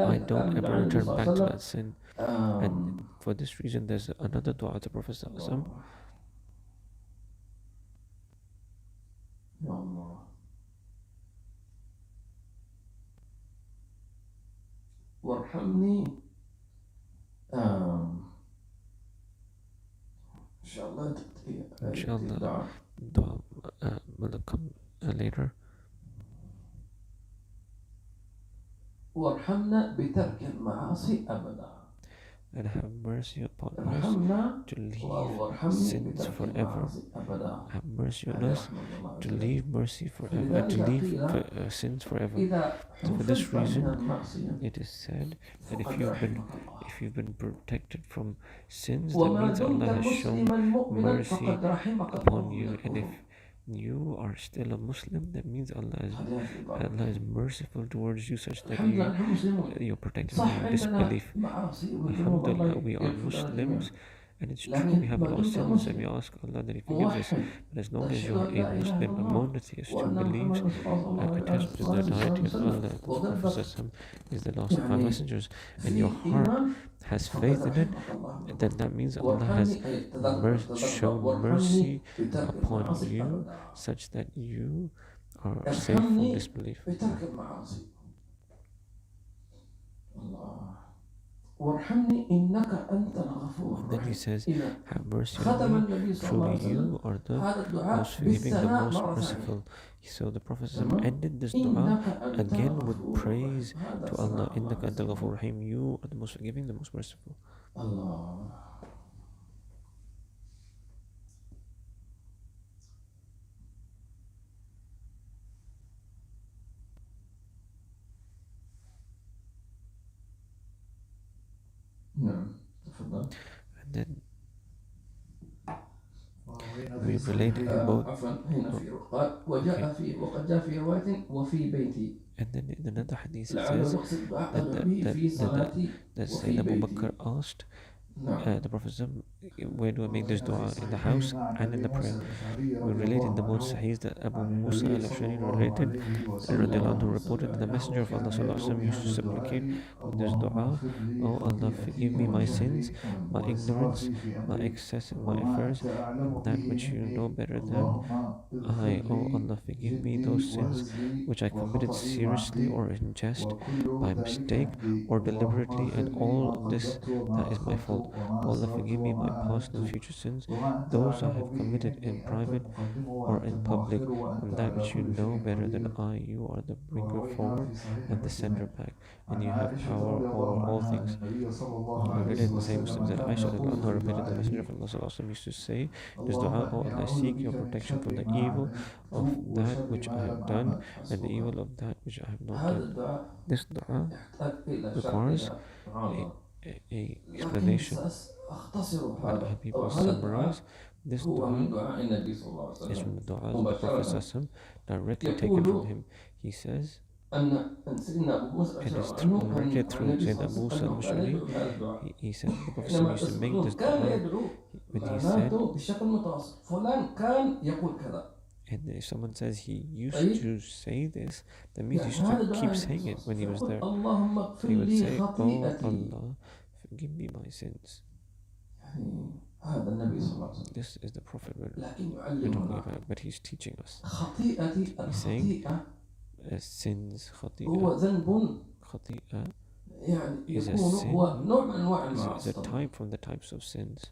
I don't ever return back to that sin. And for this reason, there's another dua of the Prophet ﷺ. Ya Allah, warhamni. Inshallah, dua will come later. وارحمنا بترك المعاصي أبدا. And have mercy upon us to leave sins forever. Have mercy on us to leave mercy forever, to leave sins forever. So for this reason, it is said that if you've been protected from sins, that means Allah has shown mercy upon you. And if you are still a Muslim, that means Allah is merciful towards you, such that you're protected from disbelief. Alhamdulillah, we are Muslims, and it's true we have a lot of sins, and we ask Allah that He forgives us. But as long as you are a Muslim, a monotheist who believes attached to the deity of Allah, the Prophet is the last of our messengers, and your heart has faith in it, then that means Allah has shown mercy upon you, such that you are safe from disbelief. And then He says, have mercy on me, truly you are the most forgiving, the most merciful. So the Prophet ended this dua again with praise to Allah. Innaka antal ghafur rahim, you are the most forgiving, the most merciful. Allah. And then we relate both. عفوا هنا Oh, في قال وجاء في وقد جاء في رواية وفي بيتي. and then in another hadith it لعله says المقصد دعاء that أدعو به في صلاتي Sayyidina وفي Abu Bakr بيتي. asked نعم. the Prophet ﷺ, where do I make this وهنا في dua? In the الصحيحين house عن and in أبي the prayer. موسى الأشعري We رضي relate in the الله most عنه sahih that Abu عن Musa النبي صلى al-Ash'ari الله related عليه صلى وسلم الله who عليه reported that the وسلم. Messenger of Allah أنه كان sallallahu alaihi يدعو wasallam used to بهذا supplicate الدعاء with this اللهم dua: اغفر لي Oh Allah, forgive خطيئتي me my sins, وجهلي my ignorance, وإسرافي في my أمري excess in my وما affairs, أنت أعلم and that به which you know مني better than اللهم اغفر I. Oh لي Allah, forgive me جدي those sins وهزلي which I committed وخطئي seriously وعمدي or in jest, وكل by ذلك mistake عندي or اللهم deliberately, اغفر and لي ما all of this قدمت وما that is my أخرت fault. وما Oh Allah, أسررت forgive me my وما past and أعلنت future sins, وما أنت those I أعلم have به committed in مني أنت private المقدم or وأنت in public, المؤخر وأنت and that على which you كل know شيء better than قدير. I. You are the bringer وروينا forward في صحيح and the sender مسلم back, and عن you have عائشة power رضي over الله all عنها أن things. النبي صلى الله We read عليه in the same Muslim وسلم that كان Aisha يقول radiallahu anha في repeated the Messenger دعائه of Allah sallallahu alaihi wasallam used to say this اللهم dua: Oh إني Allah, I أعوذ seek بك your من protection from شر the ما evil عملت of that وشر which I ما have لم done أعمل. and the حسبك. evil of that which I have not هذا done. الدعاء This dua يحتاج إلى requires شرحها a, عرضا، a لكن explanation, سأختصر but هذا. Habib will هذا الدعاء summarize. This هو من dua دعاء النبي صلى الله عليه is وسلم from the du'as of the Prophet مباشرة. sallallahu directly taken from يقول him. He says, أن سيدنا أبو موسى it is الأشعري عنه narrated عن through النبي صلى Sayyidina الله عليه Abu وسلم Musa أنه كان al-Mash'ari. يدعو بهذا الدعاء He said the Prophet حينما used to make this تسألون. كان dua يدعو when he said, معناته بشكل متواصل، فلان كان يقول كذا. and if someone says he used طيب to say this, that means he يعني used هذا to دعاء keep النبي saying صلى it الله عليه when he وسلم was يقول there. اللهم So اغفر he would لي say, Oh خطيئتي. Allah, forgive me my sins. يعني هذا النبي صلى الله عليه وسلم، This is the Prophet لكن we're talking يعلمنا about, but he's teaching us. خطيئتي. He's saying الخطيئة sins, هو khati'ah. ذنب Khati'ah يعني is a يكون sin, هو نوع من أنواع is المعاصي a طبعا، type from the types of sins,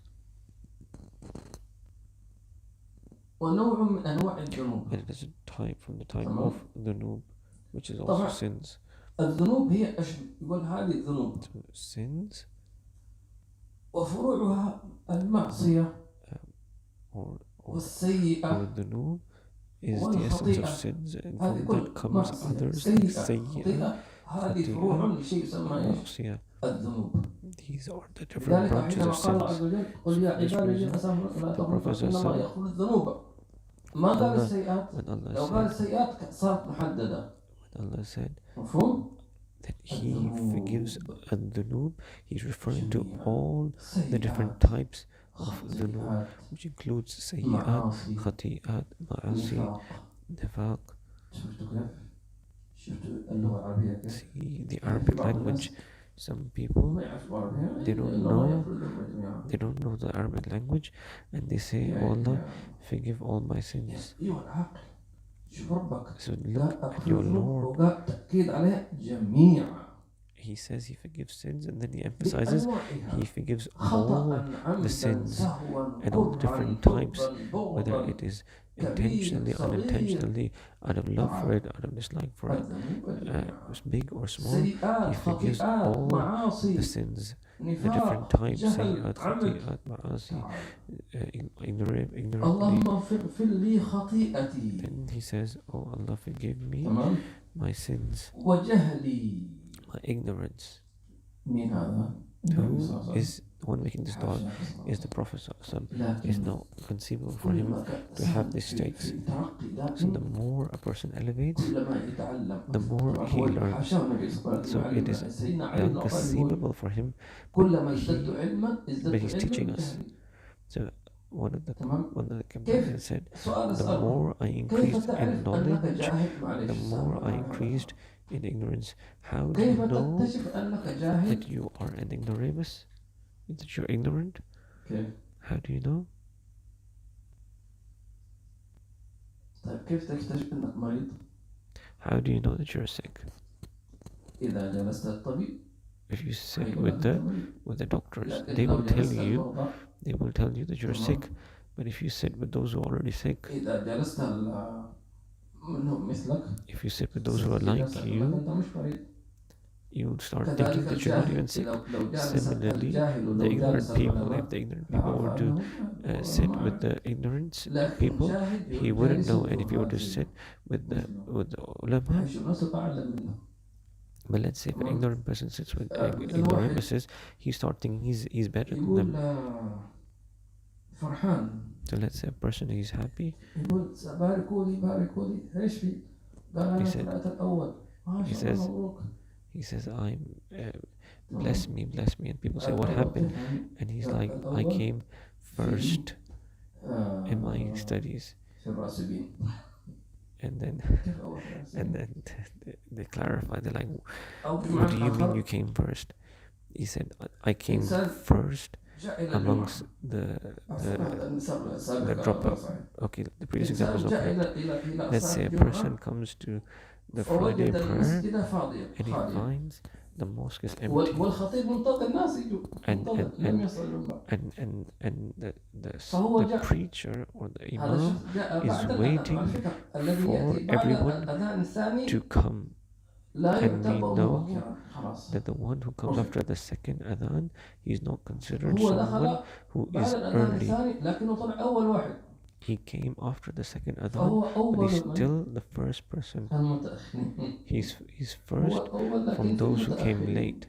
ونوع من أنواع الذنوب. and it is a type from the type تمام. of dhunub, which is also طبعا sins. الذنوب هي يقول هذه الذنوب So sins وفروعها المعصية or والسيئة dhunub is the essence of والخطيئة. sins, and هذه from كل that comes معصية others like سيئة sayyi'ah, خطيئة. هذه فروع لشيء يسمى إيش؟ ma'asiyah. الذنوب. These are the different لذلك branches حينما of قال الله sins. عز وجل قل يا For this عبادي الذين reason, أسرفوا لا the تقنطوا Prophet إنما sallallahu يغفر الذنوب. ما قال Allah, السيئات، when Allah لو قال said, السيئات صارت محددة. when Allah said مفهوم؟ that He forgives dhunub, He's referring to جميع all the different سيئات types of dhunub, خطيئات which includes sayyi'at, معاصي khati'at, ma'asi, نفاق. nifaq. شفتوا كيف؟ شفتوا اللغة العربية كيف؟ See the يعني في Arabic بعض language. الناس Some people ما يعرفوا العربية، they don't إنما know يغفر الذنوب جميعا. they don't know the Arabic language, and they say, Oh Allah, forgive all my sins. أيها العاقل شوف ربك So قال look at أغفر your الذنوب Lord. وقال تأكيد عليها جميعا He says He forgives sins, and then He emphasizes بأنواعها He forgives all خطأ the عمدا sins سهوا and all the كرها different types, حبا whether بغضا it is كبير intentionally, صغير. unintentionally, out of love for طبعا it, out of dislike for it, الذنوب جميعا big or small. He سيئات forgives خطيئات all the معاصي sins, the نفاق different types, جهل sayyi'at, عمد. khati'at, ma'asi, تعال. ignorantly. اللهم اغفر لي خطيئتي. Then he says, Oh Allah, forgive me تمام. my sins, وجهلي. my ignorance. مين هذا؟ النبي صلى الله Who عليه وسلم. is the one making this dua? Is the Prophet sallallahu alaihi wasallam. It's لكن not conceivable for him كلما كان to have الإنسان these states. في ترقي So the دائم more a person elevates, كلما يتعلم. the more طبعا he هو learns. حاشاه النبي صلى الله عليه So وسلم it is سيدنا علي بن أبي طالب يقول unconceivable for him, كلما but ازددت علما but ازددت he's teaching علما us. بجهلي. So one of تمام. the كيف؟ companions said, سؤال the أسأله more I كيف increased تعرف in أنك knowledge, جاهل؟ the معلش more I سامحني. increased in ignorance. How do كيف you know تكتشف أنك جاهل؟ that you are an ignoramus? That you're ignorant? كيف؟ How do you know? طيب كيف تكتشف أنك مريض؟ How do you know that you're sick? إذا جلست الطبيب If you sit هيقول with لك أنت مريض. the doctors, لكن they لو will tell جلست you المرضى that you're تمام. sick. But if you sit with those who are already sick, إذا جلست منهم مثلك if you sit with those who are like أنك you, أنت مش مريض. you'll start thinking كذلك that you're not even الجاهل sick. لو جالس Similarly, الجاهل the ولو ignorant جالس people, العلماء if the ignorant people لعرف were to أنه sit معه. with the ignorant لكن people, جاهل he wouldn't جالس know. And if he were to الجاهل sit with the ulama, حيث الناس أعلم منه. but let's say if an ignorant person sits with مثل واحد ignoramuses, he start thinking he's better than يقول them. فرحان. So let's say a person is happy. يقول باركوا لي باركوا لي، ايش في؟ قال انا طلعت الاول. ما شاء الله مبروك. He says, I'm bless me, and people say, what happened? And he's like, I came first in my studies. And then they clarify, they're like, what do you mean you came first? He said, I came first amongst the dropout. Okay, the previous example is okay. Let's say a person comes to the Friday prayer and he finds the mosque is empty, and the preacher or the imam is waiting for everyone to come, and we know that the one who comes after the second adhan, he is not considered someone who is early. He came after the second adhan, but he's still the first person. He's first from those who came late.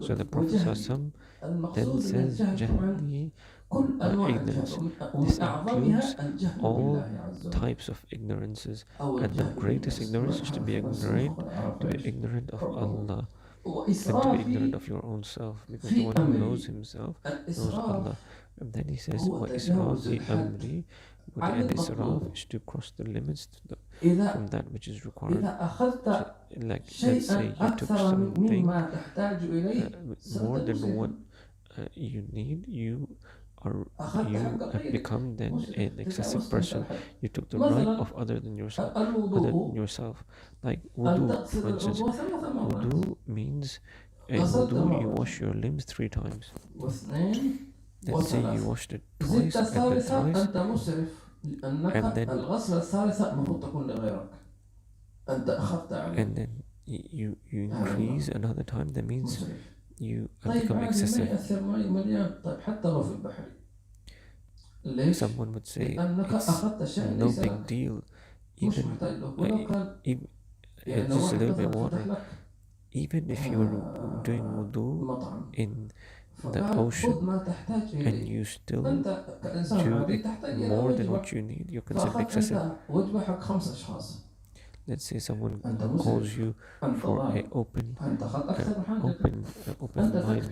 So the Prophet then says, Jahli or ignorance. This includes all types of ignorances, and the greatest ignorance is to be ignorant of Allah, and to be ignorant of your own self, because the one who knows himself knows Allah. And then he says, wa israfi amri, and israf is to cross the limits from that which is required. So, like, let's say you took something more than what you need, you have become then an excessive person. You took the right of other than yourself. Like wudu, for instance. Wudu means in wudu you wash your limbs 3 times. Let's say you washed it twice, and then you increase another time. That means you have become excessive. Someone would say it's no big deal, even just a little bit of water. Even if you were doing wudu in the ocean and you still do it more than what you need, you're considered excessive. Let's say someone calls you for an open mind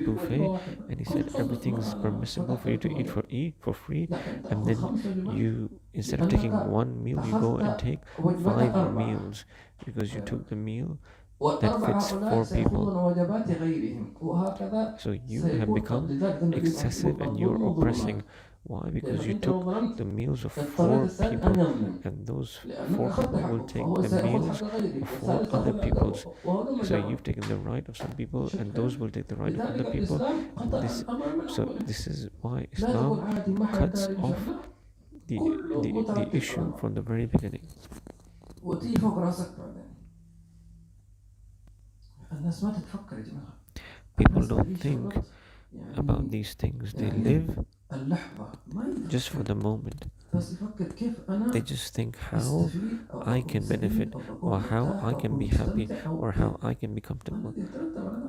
buffet, and he said everything's permissible for you to eat for free, and then you, instead of taking 1 meal, you go and take 5 meals because you took the meal that fits 4 people. So you have become excessive and you're oppressing. Why? Because you took the meals of 4 people, and those 4 people will take the meals of 4 other people. So you've taken the right of some people, and those will take the right of other people. This is why Islam cuts off the issue from the very beginning. People don't think about these things. They live just for the moment. They just think how I can benefit, or how I can be happy, or how I can be comfortable.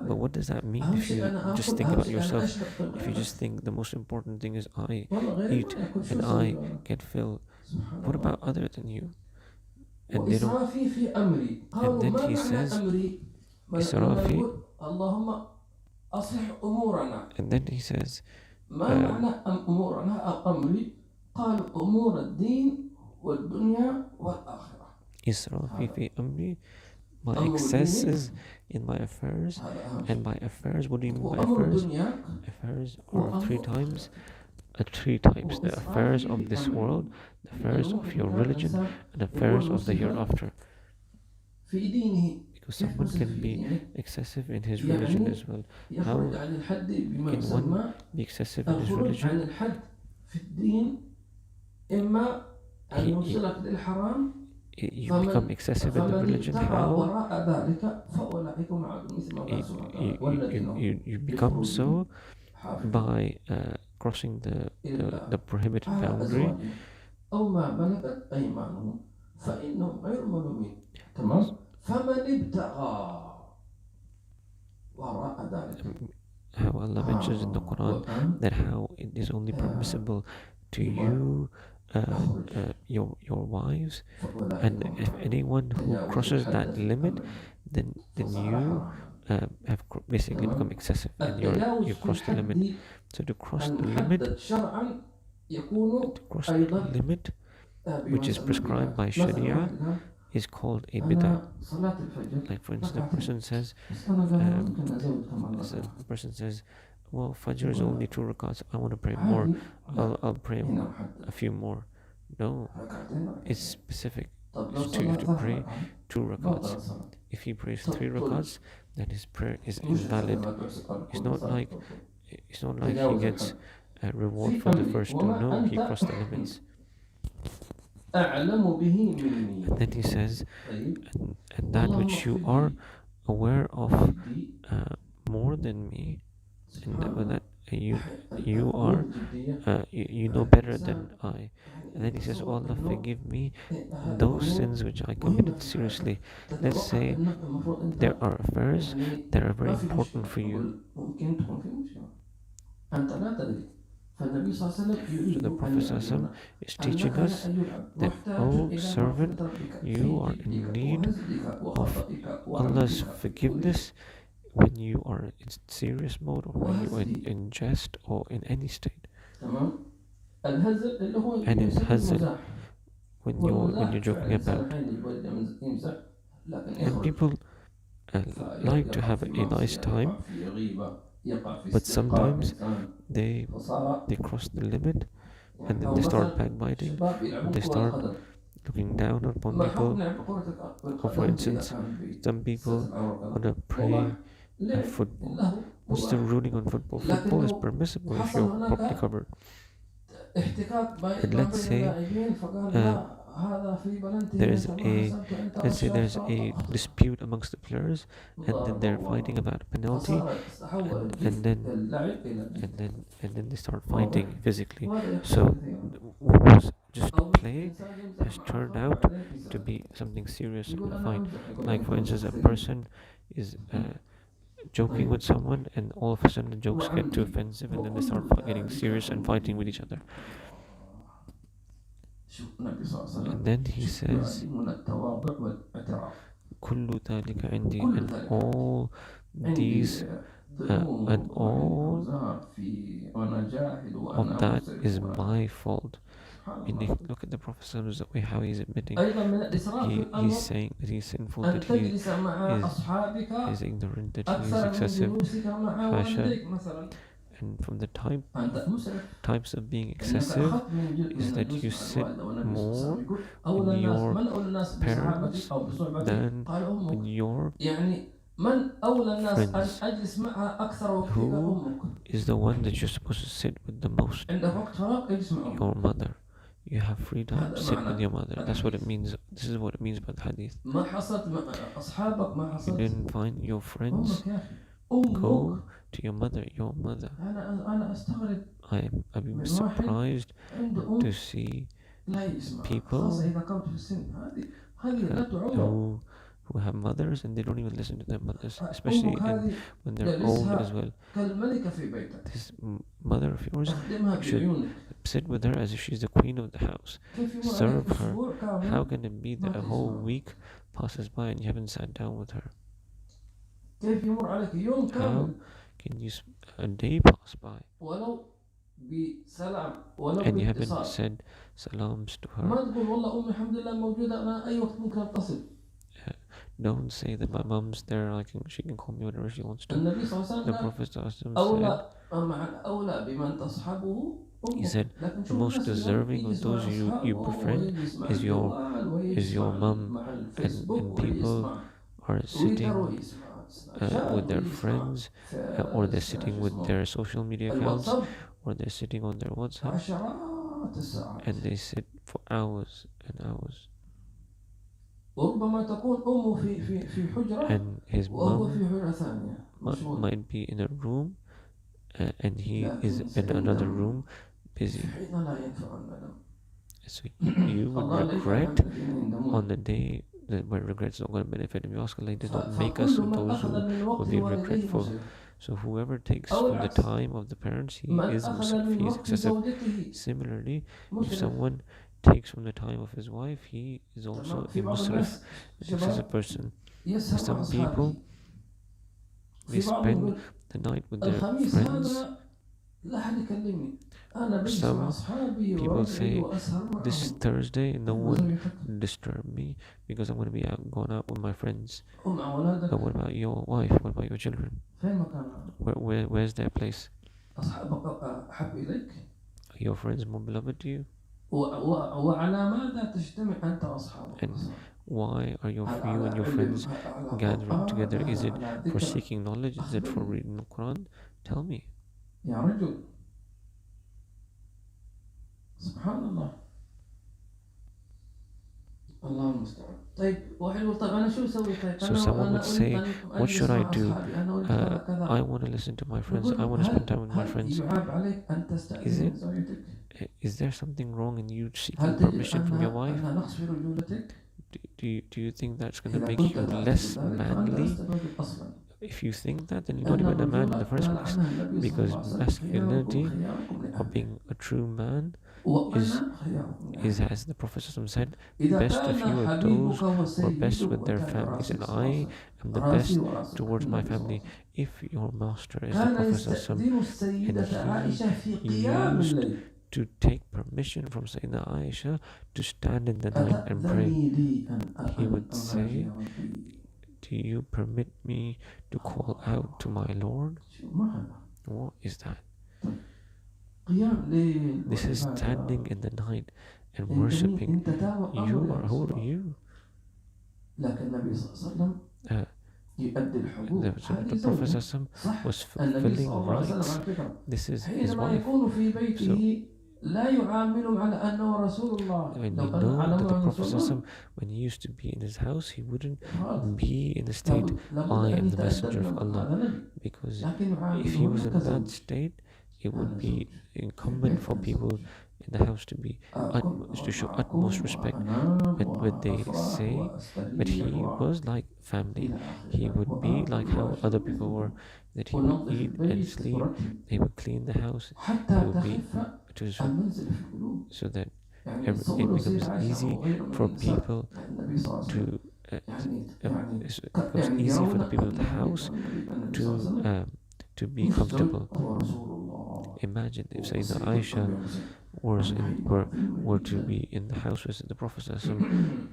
But what does that mean if you just think about yourself? If you just think the most important thing is I eat and I get filled, what about other than you? And they don't. And then he says, Israfi, and then he says, Israfi fi amri, my excesses in my affairs. And by affairs, what do you mean by affairs? Affairs are 3 times. 3 types: the affairs of this world, the affairs of your religion, and the affairs of the hereafter. Because someone can be excessive in his religion as well. How can one be excessive in his religion? You become excessive in the religion. How? You become so by crossing the prohibited boundary, فإنهم غير ملومين. تمام. فمن ابتغى وراء ذلك how Allah mentions in the Quran that how it is only permissible to you your wives, and if anyone who crosses that limit, then you have basically become excessive and you cross the limit. So to cross the limit, which is prescribed by Sharia, is called a bid'ah. Like for instance, the person says, well, Fajr is only 2 rakats, I want to pray more, I'll pray a few more. No, it's specific. So you have to pray 2 rakats. If he prays 3 rakats, then his prayer is invalid. It's not like he gets a reward for the first 2. No, he crossed the limits. And then he says, and that which you are aware of more than me, and that you are you know better than I. And then he says, oh Allah, forgive me those sins which I committed seriously. Let's say there are affairs that are very important for you. So the Prophet ﷺ is teaching us that, oh servant, you are in need of Allah's forgiveness when you are in serious mode, or when you are in jest, or in any state. And in hazl, when you're joking about. And people like to have a nice time, but sometimes they cross the limit, and then they start backbiting, they start looking down upon people. Or for instance, some people want to play football. What's the ruling on football? Football is permissible if you're properly covered. But let's say there's a dispute amongst the players, and then they're fighting about a penalty, and then they start fighting physically. So what was just play has turned out to be something serious in the fight. Like for instance, a person is joking with someone, and all of a sudden the jokes get too offensive, and then they start getting serious and fighting with each other. And then he says, كل ذلك عندي, and all these and all of that is my fault. Meaning, look at the Prophet the way how he's admitting he's saying that he's sinful, that he is ignorant, that he is excessive fashion. And from the types of being excessive is that you sit more in your parents than with your friends. Who is the one that you're supposed to sit with the most? Your mother. You have free time, sit with your mother. That's what it means. This is what it means by the hadith. You didn't find your friends? Go to your mother. I'm surprised to see people who have mothers and they don't even listen to their mothers, especially when they're old as well. This mother of yours, you should sit with her as if she's the queen of the house. Serve her. How can it be that a whole week passes by and you haven't sat down with her? How can a day pass by and you haven't said salams to her? Don't say that my mom's there, she can call me whenever she wants to. The Prophet said, the most deserving of those you befriend is your mom, and people are sitting with their friends, or they're sitting with their social media accounts, or they're sitting on their WhatsApp, and they sit for hours and hours. And his mom might be in a room, and he is in another room busy. So you would الله لا يجعل regret الذين يندمون. on the day that where regrets not going to benefit him. You ask Allah, does not make us فكل من those أخذ who من will وقت be والديه regretful. مسرف. So whoever takes أو from the العكس، time of the parents, he من is أخذ musrif, من he is وقت excessive. زوجته Similarly, if مسرف. someone takes from the time of his wife, he is also في a بعض musrif, الناس an excessive شباب person. يسهر مع Some أصحابه. people, they في بعضهم spend يقول the night with their الخميس friends. هذا لا أحد يكلمني، أنا بجلس مع Some أصحابي people وأقعد say, وأسهر this معهم. Thursday, no one وزوجتك disturb me because I'm going to be going out with my friends. ومع أولادك But what about your wife? What about your children? فين مكانها؟ Where's their place? أصحابك أحب إليك؟ Are your friends more beloved to you? وعلى ماذا تجتمع أنت وأصحابك؟ And why are you and your friends gathering together? Is it for seeking knowledge? Is it for reading the Quran? Tell me. يا رجل سبحان الله. الله المستعان. طيب واحد يقول طيب أنا شو أسوي؟ طيب So someone would say, what should I do? I want to listen to my friends. I want to spend time with my friends. يعاب عليك أن تستأذن من زوجتك؟ Is there something wrong in you seeking permission from your wife? أنها نقص في رجولتك؟ Do you think that's going to make you less manly? If you think that, then you're not even a man in the first place. Because masculinity, or being a true man, is as the Prophet said, best of you are those who are best with their families, and I am the best towards my family. If your master is the Prophet and he used to take permission from Sayyidina Aisha to stand in the night and pray, he would say, do you permit me to call out to my Lord? What is that? This is standing in the night and worshipping. Who are you? The Prophet was fulfilling rights. This is his wife. So, when you know that the Prophet, when he used to be in his house, he wouldn't be in the state, I am the messenger of Allah. Because if he was in that state, it would be incumbent for people in the house to show utmost respect. But what they say, but he was like family. He would be like how other people were, that he would eat and sleep, he would clean the house, he would be so that it becomes easy for people to it becomes easy for the people of the house to be comfortable. Imagine if Sayyidina Aisha were to be in the house with the Prophet,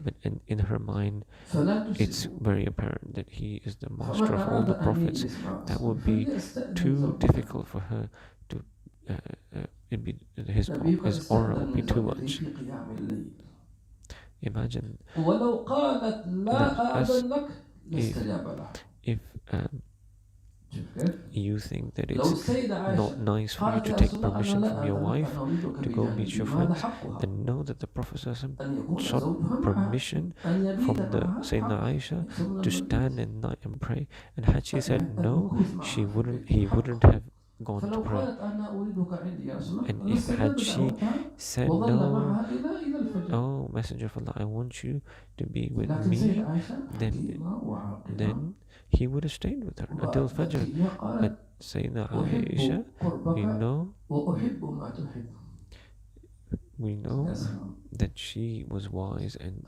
but in her mind it's very apparent that he is the master of all the prophets. That would be too difficult for her to his aura would be too much. Imagine that if you think that it's not nice for you to take permission from your wife to go meet your friends, then know that the Prophet sought permission from the Sayyidina Aisha to stand in night and pray. And had she said no, he wouldn't have gone to pray. And if had she said no, oh Messenger of Allah, I want you to be with me, then he would have stayed with her until Fajr. But Sayyidina Aisha, we know that she was wise and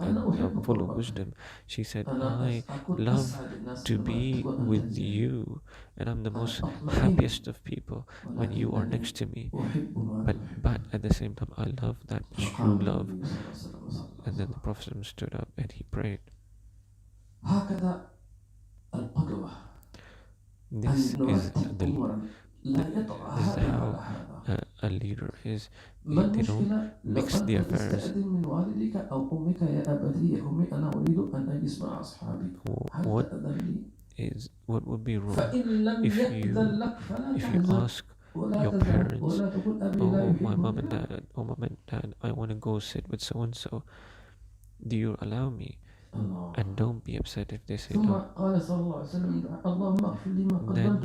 full of wisdom. She said, I love to be with you, and I'm the most happiest of people when you are next to me. But at the same time, I love that true love. And then the Prophet stood up and he prayed. This is how a leader is. They don't mix the affairs. What would be wrong if you ask your parents, oh my mom and dad, I want to go sit with so and so, do you allow me? And don't be upset if they say no. Then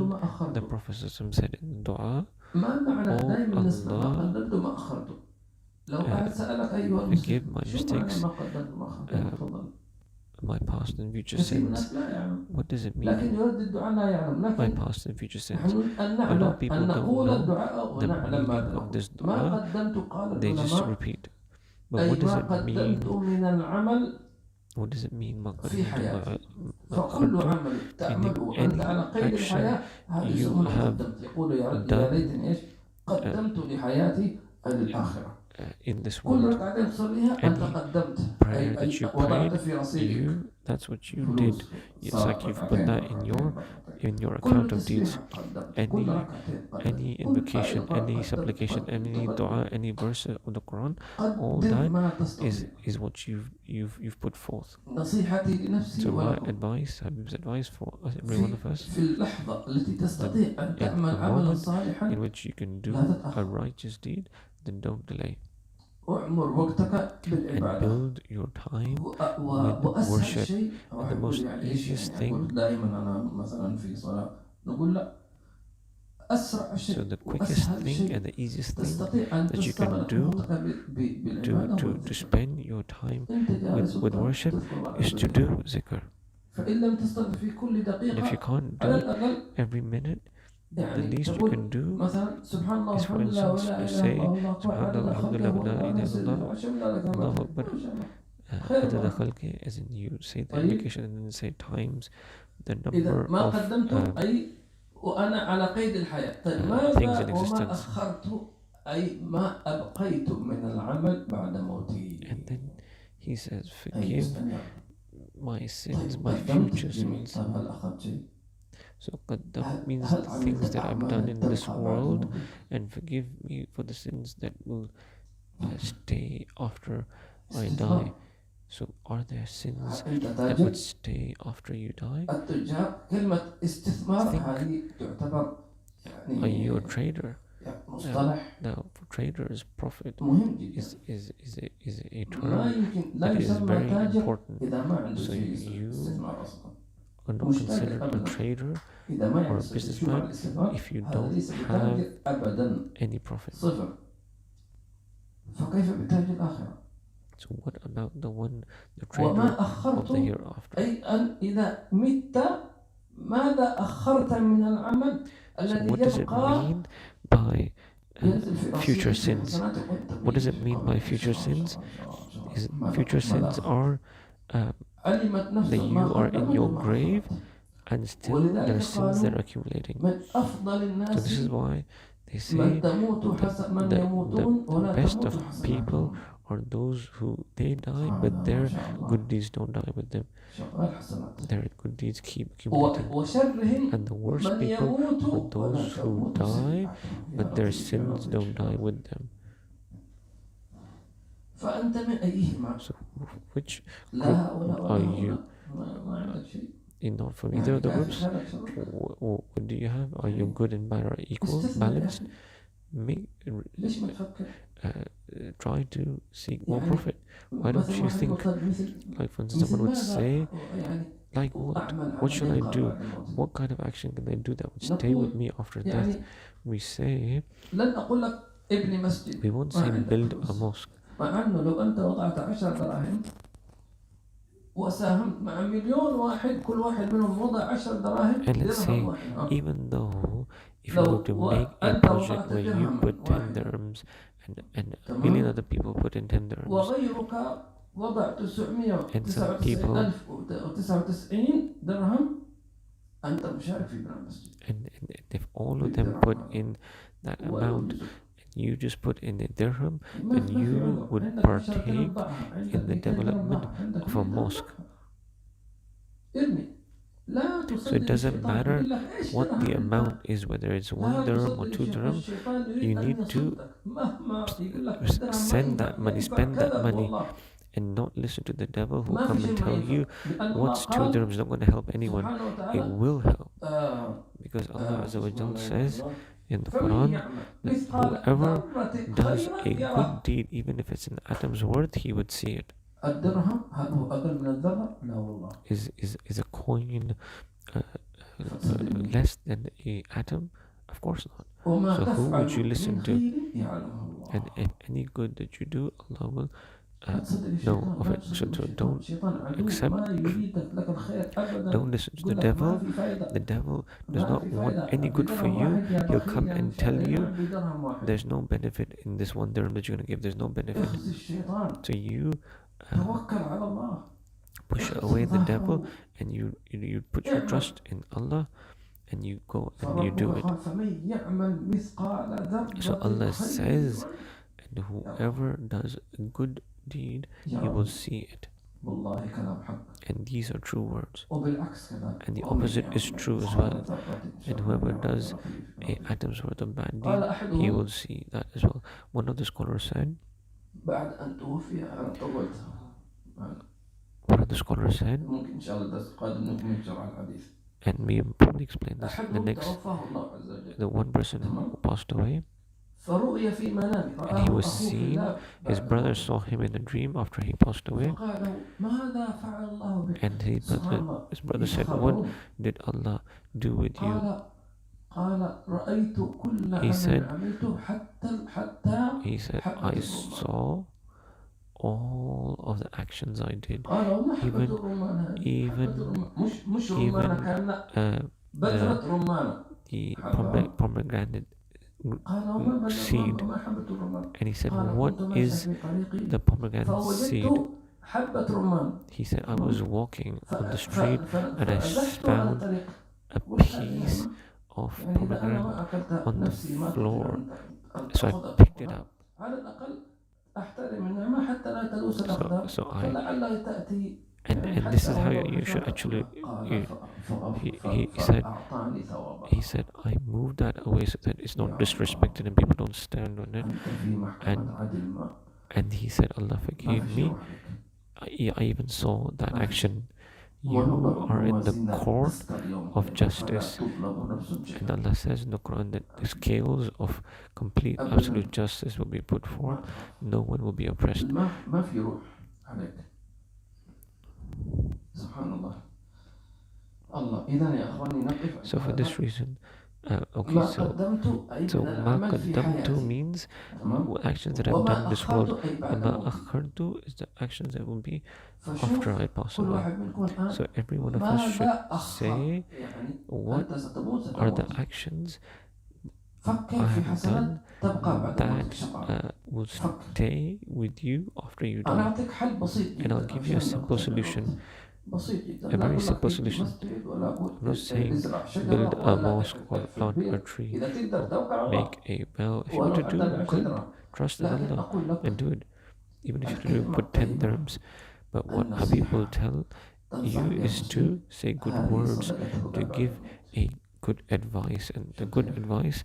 the Prophet said in dua, oh Allah, forgive my mistakes, my past and future sins. What does it mean? My past and future sins. A lot of people don't know the meaning of this dua. They just repeat. But what does it mean? What does it mean? Meaning any action you have done in this world, any prayer that you prayed, that's what you did. It's like you've put that in your account of deeds. Any invocation, any supplication, any dua, any verse of the Quran, all that is what you've put forth. So my advice, Habib's advice for every one of us, that in the moment in which you can do a righteous deed, then don't delay. And build your time with worship. And the most easiest thing, so the quickest thing and the easiest thing that you can do to spend your time with worship is to do zikr. And if you can't do it every minute, the least you can do is, for instance, say Subhanallah, Alhamdulillah, wa la ilaha illallah, Allahu Akbar, adada khalqi, as in you say the invocation and then say times the number of things in existence. And then he says, forgive my sins, my future sins. So qaddam means the things that I've done in this world, and forgive me for the sins that will stay after I die. So are there sins that would stay after you die? Are you a trader? Now for traders, profit is a term that is very important. So you are not considered a trader or a businessman if you don't have any profit. So what about the trader of the hereafter? So what does it mean by future sins? What does it mean by future sins? Future sins are that you are in your grave and still there are sins that are accumulating. So this is why they say the best of people are those who they die but their good deeds don't die with them. Their good deeds keep accumulating. And the worst people are those who die but their sins don't die with them. So which group are you? Not from either of the groups? What do you have? Are you good and bad or equal, balanced? Try to seek more profit. Why don't you think, like for instance, someone would say, like what should I do? What kind of action can I do that would stay with me after death? We say, we won't say build a mosque. And let's say, even though if you were to make a project where you put 10 dirhams and a million other people put in 10 dirhams, and some people, and if all of them put in that amount, you just put in a dirham, then you would partake in the development of a mosque. So it doesn't matter what the amount is, whether it's 1 dirham or 2 dirham, you need to spend that money and not listen to the devil who come and tell you what's 2 dirhams not going to help anyone. It will help, because Allah Azza wa Jal says in the Quran that whoever does a good deed, even if it's an atom's worth, he would see it. Is a coin less than an atom? Of course not. وما So who would you تفعل listen من to? خير يعلمه And الله. any good that you do, Allah will لا تصدق know الشيطان، of لا it. So تصدق don't الشيطان عدو accept, ما يريد لك الخير أبدا. don't listen to the يقول لك ما devil. في فايدة، The devil does ما not في want فايدة any good for بدرهم you. واحد يا He'll بخيل come يا and tell مشاء you بدرهم واحد. there's no benefit in this one dirham that you're going to give. There's no benefit. اخذ الشيطان، So you توكل على الله. push away the devil and you put your trust in Allah and you go and you do it. فمن يعمل مثقال ذرة So Allah خيرا says, and whoever does a good deed, he will see it. والله كلام حق. And these are true words. وبالعكس كذلك. And the opposite is true as well. And whoever does a atom's worth of bad deed, he will see that as well. One of the scholars said, بعد أن توفي أنا طولت. one of the scholars said, ممكن إن شاء الله الدرس القادم نكمل شرح الحديث. and we probably explain this in the next, the one person who passed away, فرؤي في منامه. and he was seen, his brother saw him in a dream after he passed away, فقال ماذا فعل الله بك؟ and his brother said, what did Allah do with you? قال رأيت كل عمل عملته حتى He said, I saw all of the actions I did, even the pomegranate seed. And he said, what is the pomegranate seed? He said, I was walking on the street and I found a piece of pomegranate on the floor, so I picked it up. So and this is how you should actually, he said, I moved that away so that it's not disrespected and people don't stand on it. And he said, Allah forgive me, I even saw that action. You are in the court of justice. And Allah says in the Quran that the scales of complete absolute justice will be put forth. No one will be oppressed. So for this reason, okay, so ma qaddamtu means actions that I've done in this world, and ma akhartu is the actions that will be after I pass away. So every one of us should say, what are the actions I have done that will stay with you after you die? And I'll give you a simple solution. A very simple solution. I'm not saying build a mosque or plant a tree or make a bell. If you want to do good, trust in Allah and do it. Even if you have to put 10 dirhams. But what Habib will tell you is to say good words, to give a good advice, and the good advice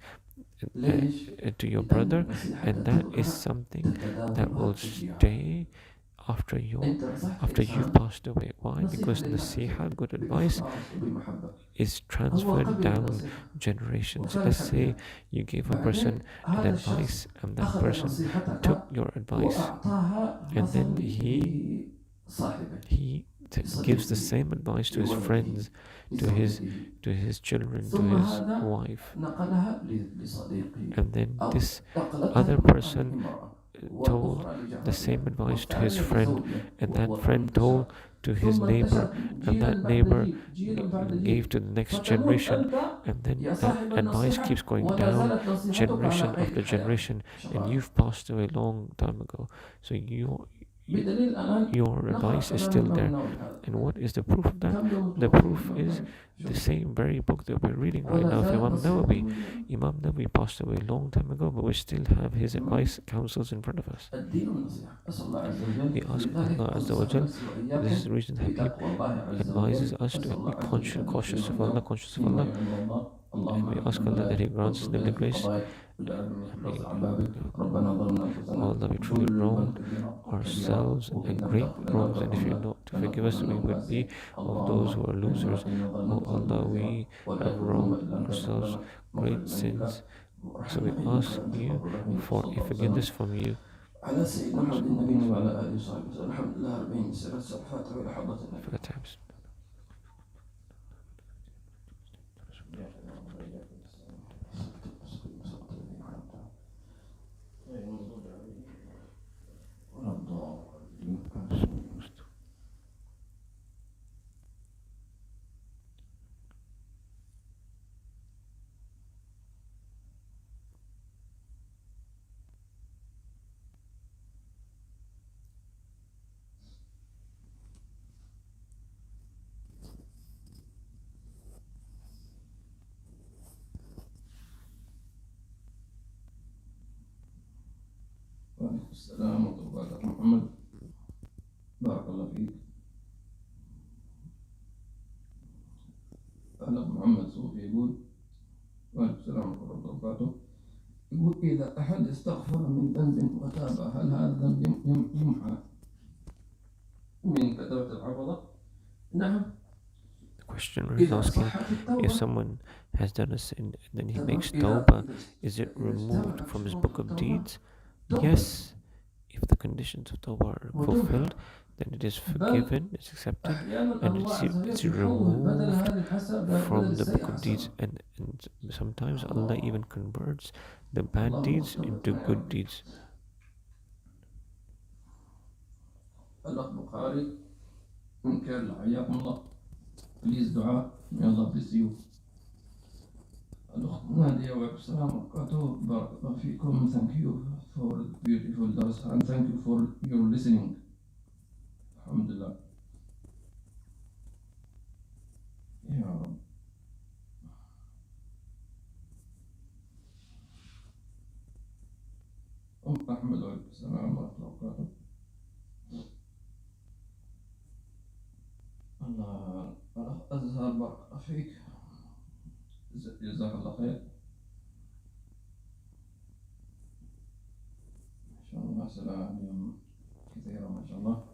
to your brother, and that is something that will stay after you've passed away. Why? Because nasiha, good advice, is transferred down generations. Let's say you gave a person an advice and that person took your advice, and then he gives the same advice to his friends, to his children, to his wife, and then this other person told the same advice to his friend, and that friend told to his neighbor, and that neighbor gave to the next generation, and then that advice keeps going down generation after generation, and you've passed away a long time ago. So your advice is still there. And what is the proof of that? The proof is the same very book that we're reading right now of Imam Nawawi. Imam Nawawi passed away a long time ago, but we still have his advice, counsels in front of us. We ask Allah Azza wa Jal, this is the reason Habib advises us to be cautious of Allah, and we ask Allah that He grants us the grace. Allah, we truly wronged ourselves and great wrongs, and if you're not to forgive us, we would be of those who are losers. Oh Allah, we have wronged ourselves great sins, so we ask you for a forgiveness from you. For the times. السلام ورحمة الله وبركاته محمد. بارك الله فيك. الأخ محمد صوفي يقول وعليكم السلام ورحمة الله وبركاته. يقول إذا أحد استغفر من ذنب وتاب هل هذا الذنب يمحى من كتابة الحفظة؟ نعم. The questioner is asking, if someone has done a sin and then he makes tawbah, is it removed from his book of deeds? Yes, if the conditions of tawbah are fulfilled, then it is forgiven, it's accepted, and it's removed from the book of deeds. And sometimes Allah even converts the bad deeds into good deeds. الأخ بخاري من كرل حياكم الله. Please دعاء. May Allah bless you. الأخت نادية وعليكم السلام وبركاته. بارك الله فيكم. Thank you for beautiful dars and thank you for your listening. الحمد لله. يا رب. أحمد وعليكم السلام ورحمة الله وبركاته. الله أزهر بارك الله فيك. جزاك الله خير. ما شاء الله سلام اليوم كثيرة ما شاء الله.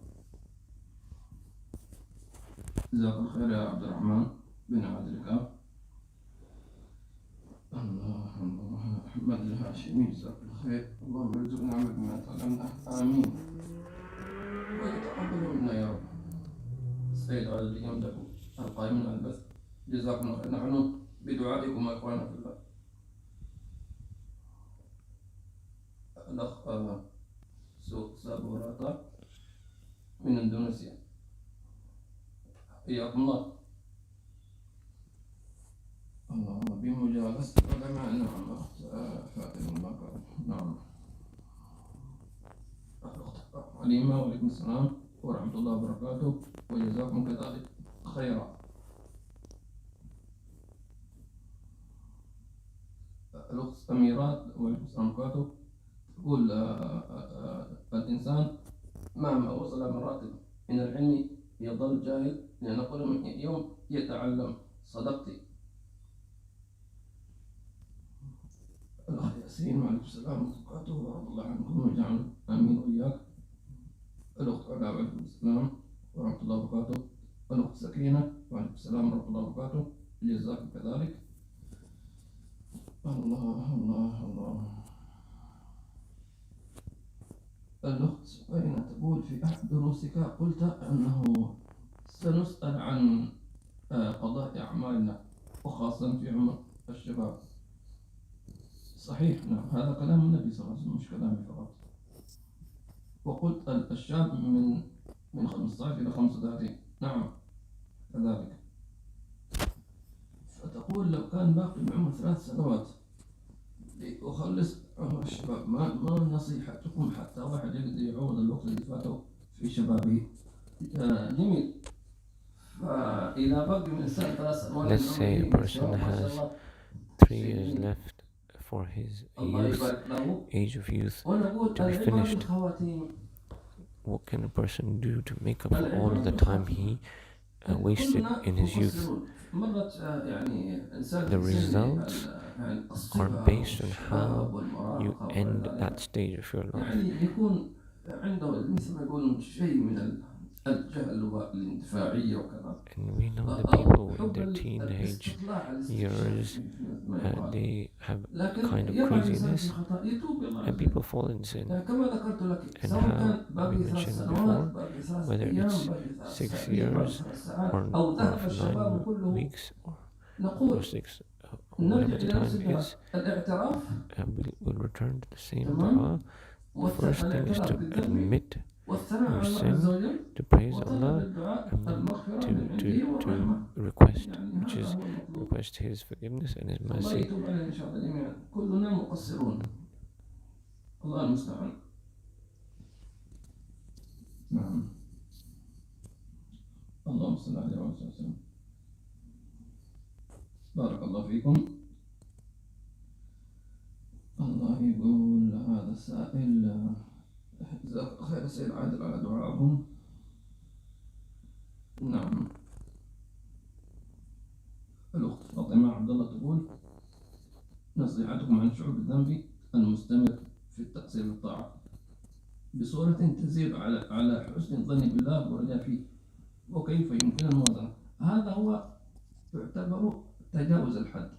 جزاك الله خير يا عبد الرحمن بن عبد الكاف. الله أحمد الهاشمي جزاك الله خير. اللهم ارزقنا عمل بما تعلمنا. آمين. ويتقبل منا يا رب. السيد على اليوم لكم القائمين على البث جزاكم الله خير. نحن بدعائكم يا إخوانا في الله. الأخ سابوراتا من إندونيسيا حياكم الله. الله بمجالسة العلماء. نعم أخت فاتن المكر. نعم الأخت عليمة وعليكم السلام ورحمة الله وبركاته وجزاكم كذلك خيرا. الأخت أميرات وعليكم السلام وبركاته تقول الإنسان مهما وصل مراتب من العلم يظل جاهل لأن كل من يوم يتعلم. صدقتي. الأخ ياسين وعليكم السلام ورحمة الله وبركاته ورضي الله عنكم وجعلنا آمين وإياك. الأخت علا وعليكم السلام ورحمة الله وبركاته. الأخت سكينة وعليكم السلام ورحمة الله وبركاته جزاكم كذلك. الله الله الله. الأخت سكينة تقول في أحد دروسك قلت أنه سنسأل عن قضاء أعمالنا وخاصة في عمر الشباب. صحيح نعم هذا كلام النبي صلى الله عليه وسلم مش كلامي فقط. وقلت الشاب من 15 إلى 35. نعم كذلك. فتقول لو كان باقي من عمر 3 سنوات لأخلص عمر الشباب ما نصيحتكم حتى واحد يقدر يعوض الوقت اللي فاته في شبابه. جميل. فإذا باقي من سنة 3 سنوات. Let's say a person has 3 years left for his age of youth to be finished. What can a person do to make up for all of the time he wasted in his youth? The results are based on how you end that stage of your life. And we know that people in their teenage years, they have kind of craziness, and people fall in sin. And how we mentioned before, whether it's 6 years or 9 weeks or 6, whatever the time is, we'll return to the same dua. The first thing is to admit your sin, to praise Allah, and then to request, which is request His forgiveness and His mercy. اللهم صل على وسلم. بارك الله فيكم. الله يقول هذا السائل جزاك خير سيد عادل على دعائكم. نعم. الأخت فاطمة عبد الله تقول: نصيحتكم عن شعور الذنب المستمر في التقصير بالطاعة بصورة تزيد على حسن الظن بالله والرجاء فيه، وكيف يمكن الموازنة. هذا هو يعتبر تجاوز الحد.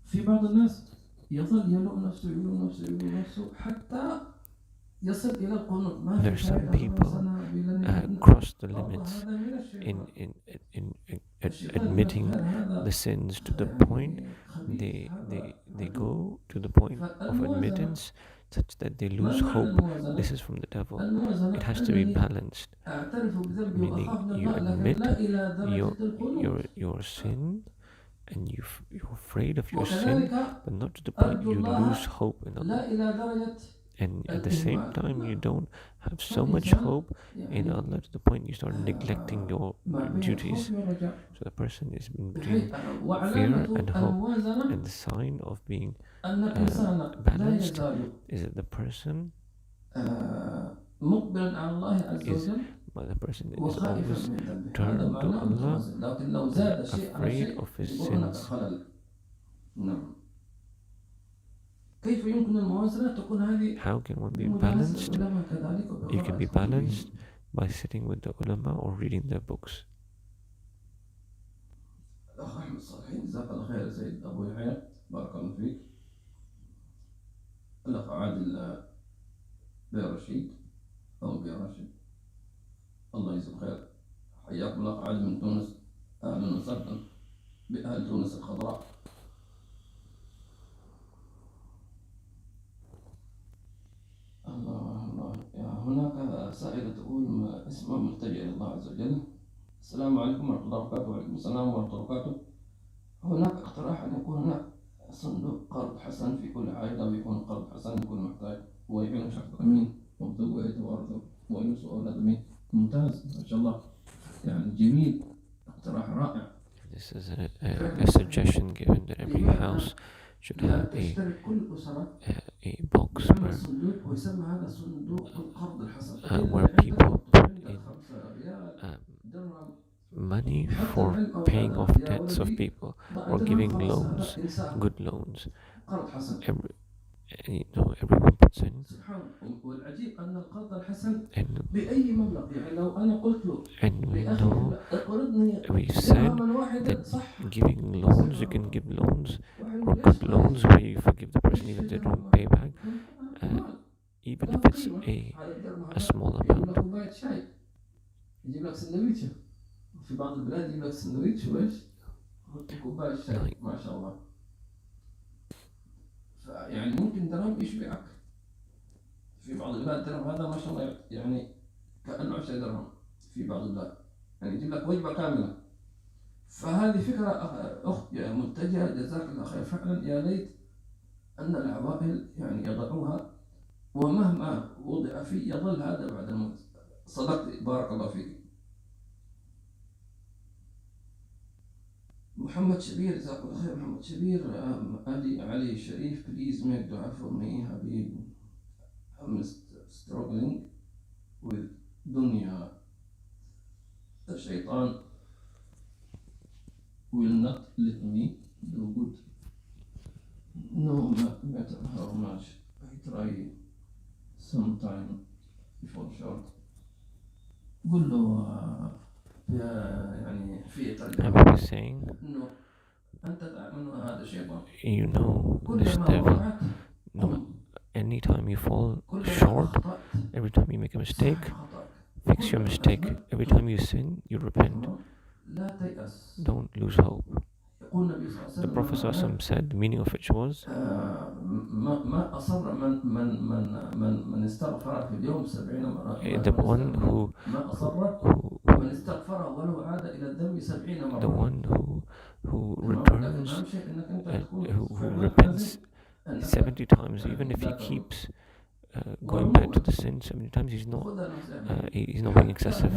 في بعض الناس يظل يلوم نفسه حتى يصل إلى القنوط. ما There are في some فائدة people خلاص أنا cross the limits هذا من in الشيطان. admitting the sins to the point they go to the point of admittance such that they lose hope. This is from the devil. It has to be balanced, meaning you admit your sin and you're afraid of your sin, but not to the point you lose hope in Allah. And at the same time, you don't have so much hope in Allah to the point you start neglecting your duties. So the person is in between fear and hope. And the sign of being balanced is that the person is always turned to Allah and afraid of his sins. How can one be balanced? You can be balanced by sitting with the ulama or reading their books. الأخ أحمد صالحين جزاك الله خير سيد أبو يحيى، بارك الله فيك. الأخ عادل بيرشيد أو بيرشيد، الله يجزاك خير. حياكم الأخ عادل من تونس، أهلا وسهلا بأهل تونس الخضراء. الله. هناك سائلة تقول اسمها ملتجئ إلى الله عز وجل: السلام عليكم ورحمة الله وبركاته. وعليكم السلام ورحمة الله وبركاته. هناك اقتراح أن يكون هناك صندوق قرض حسن في كل عائلة، ويكون قرض حسن لكل محتاج، ويعين شخص أمين ومبتغ ويتوارث وينسوا أولاد أمين. ممتاز، ما شاء الله، يعني جميل، اقتراح رائع. This is a suggestion given that every house should have a box where people put in money for paying off debts of people or giving loans, good loans. Everyone puts in. And we said that giving loans, you can give loans or good loans where you forgive the person even if they don't pay back, even if it's a small amount. في بعض البلاد يجيب لك سندويتش وإيش وكوباية شاي، ما شاء الله. فيعني ممكن درهم يشبعك. في بعض البلاد درهم هذا ما شاء الله يعني كأنه 10 درهم في بعض البلاد، يعني يجيب لك وجبة كاملة. فهذه فكرة أخت متجهة، جزاك الله خير. فعلا يا ليت أن العوائل يعني يضعوها، ومهما وضع فيه يظل هذا بعد الموت. صدقت، بارك الله فيك. محمد شبير، جزاك الله خير. محمد شبير، علي شريف: please make dua for me حبيب. I'm struggling with dunya. The shaitan will not let me do good no matter how much I try sometime before short. قل له يعني في I was saying, إنه أنت تعلم هذا الشيطان. you know this devil. No, anytime you fall short, every time you make a mistake, fix your mistake. Every time you sin, you repent. Don't lose hope. The Prophet ﷺ said, the meaning of which was, the one who returns, who repents 70 times, even if he keeps going back to the sin 70 times, he's not being excessive.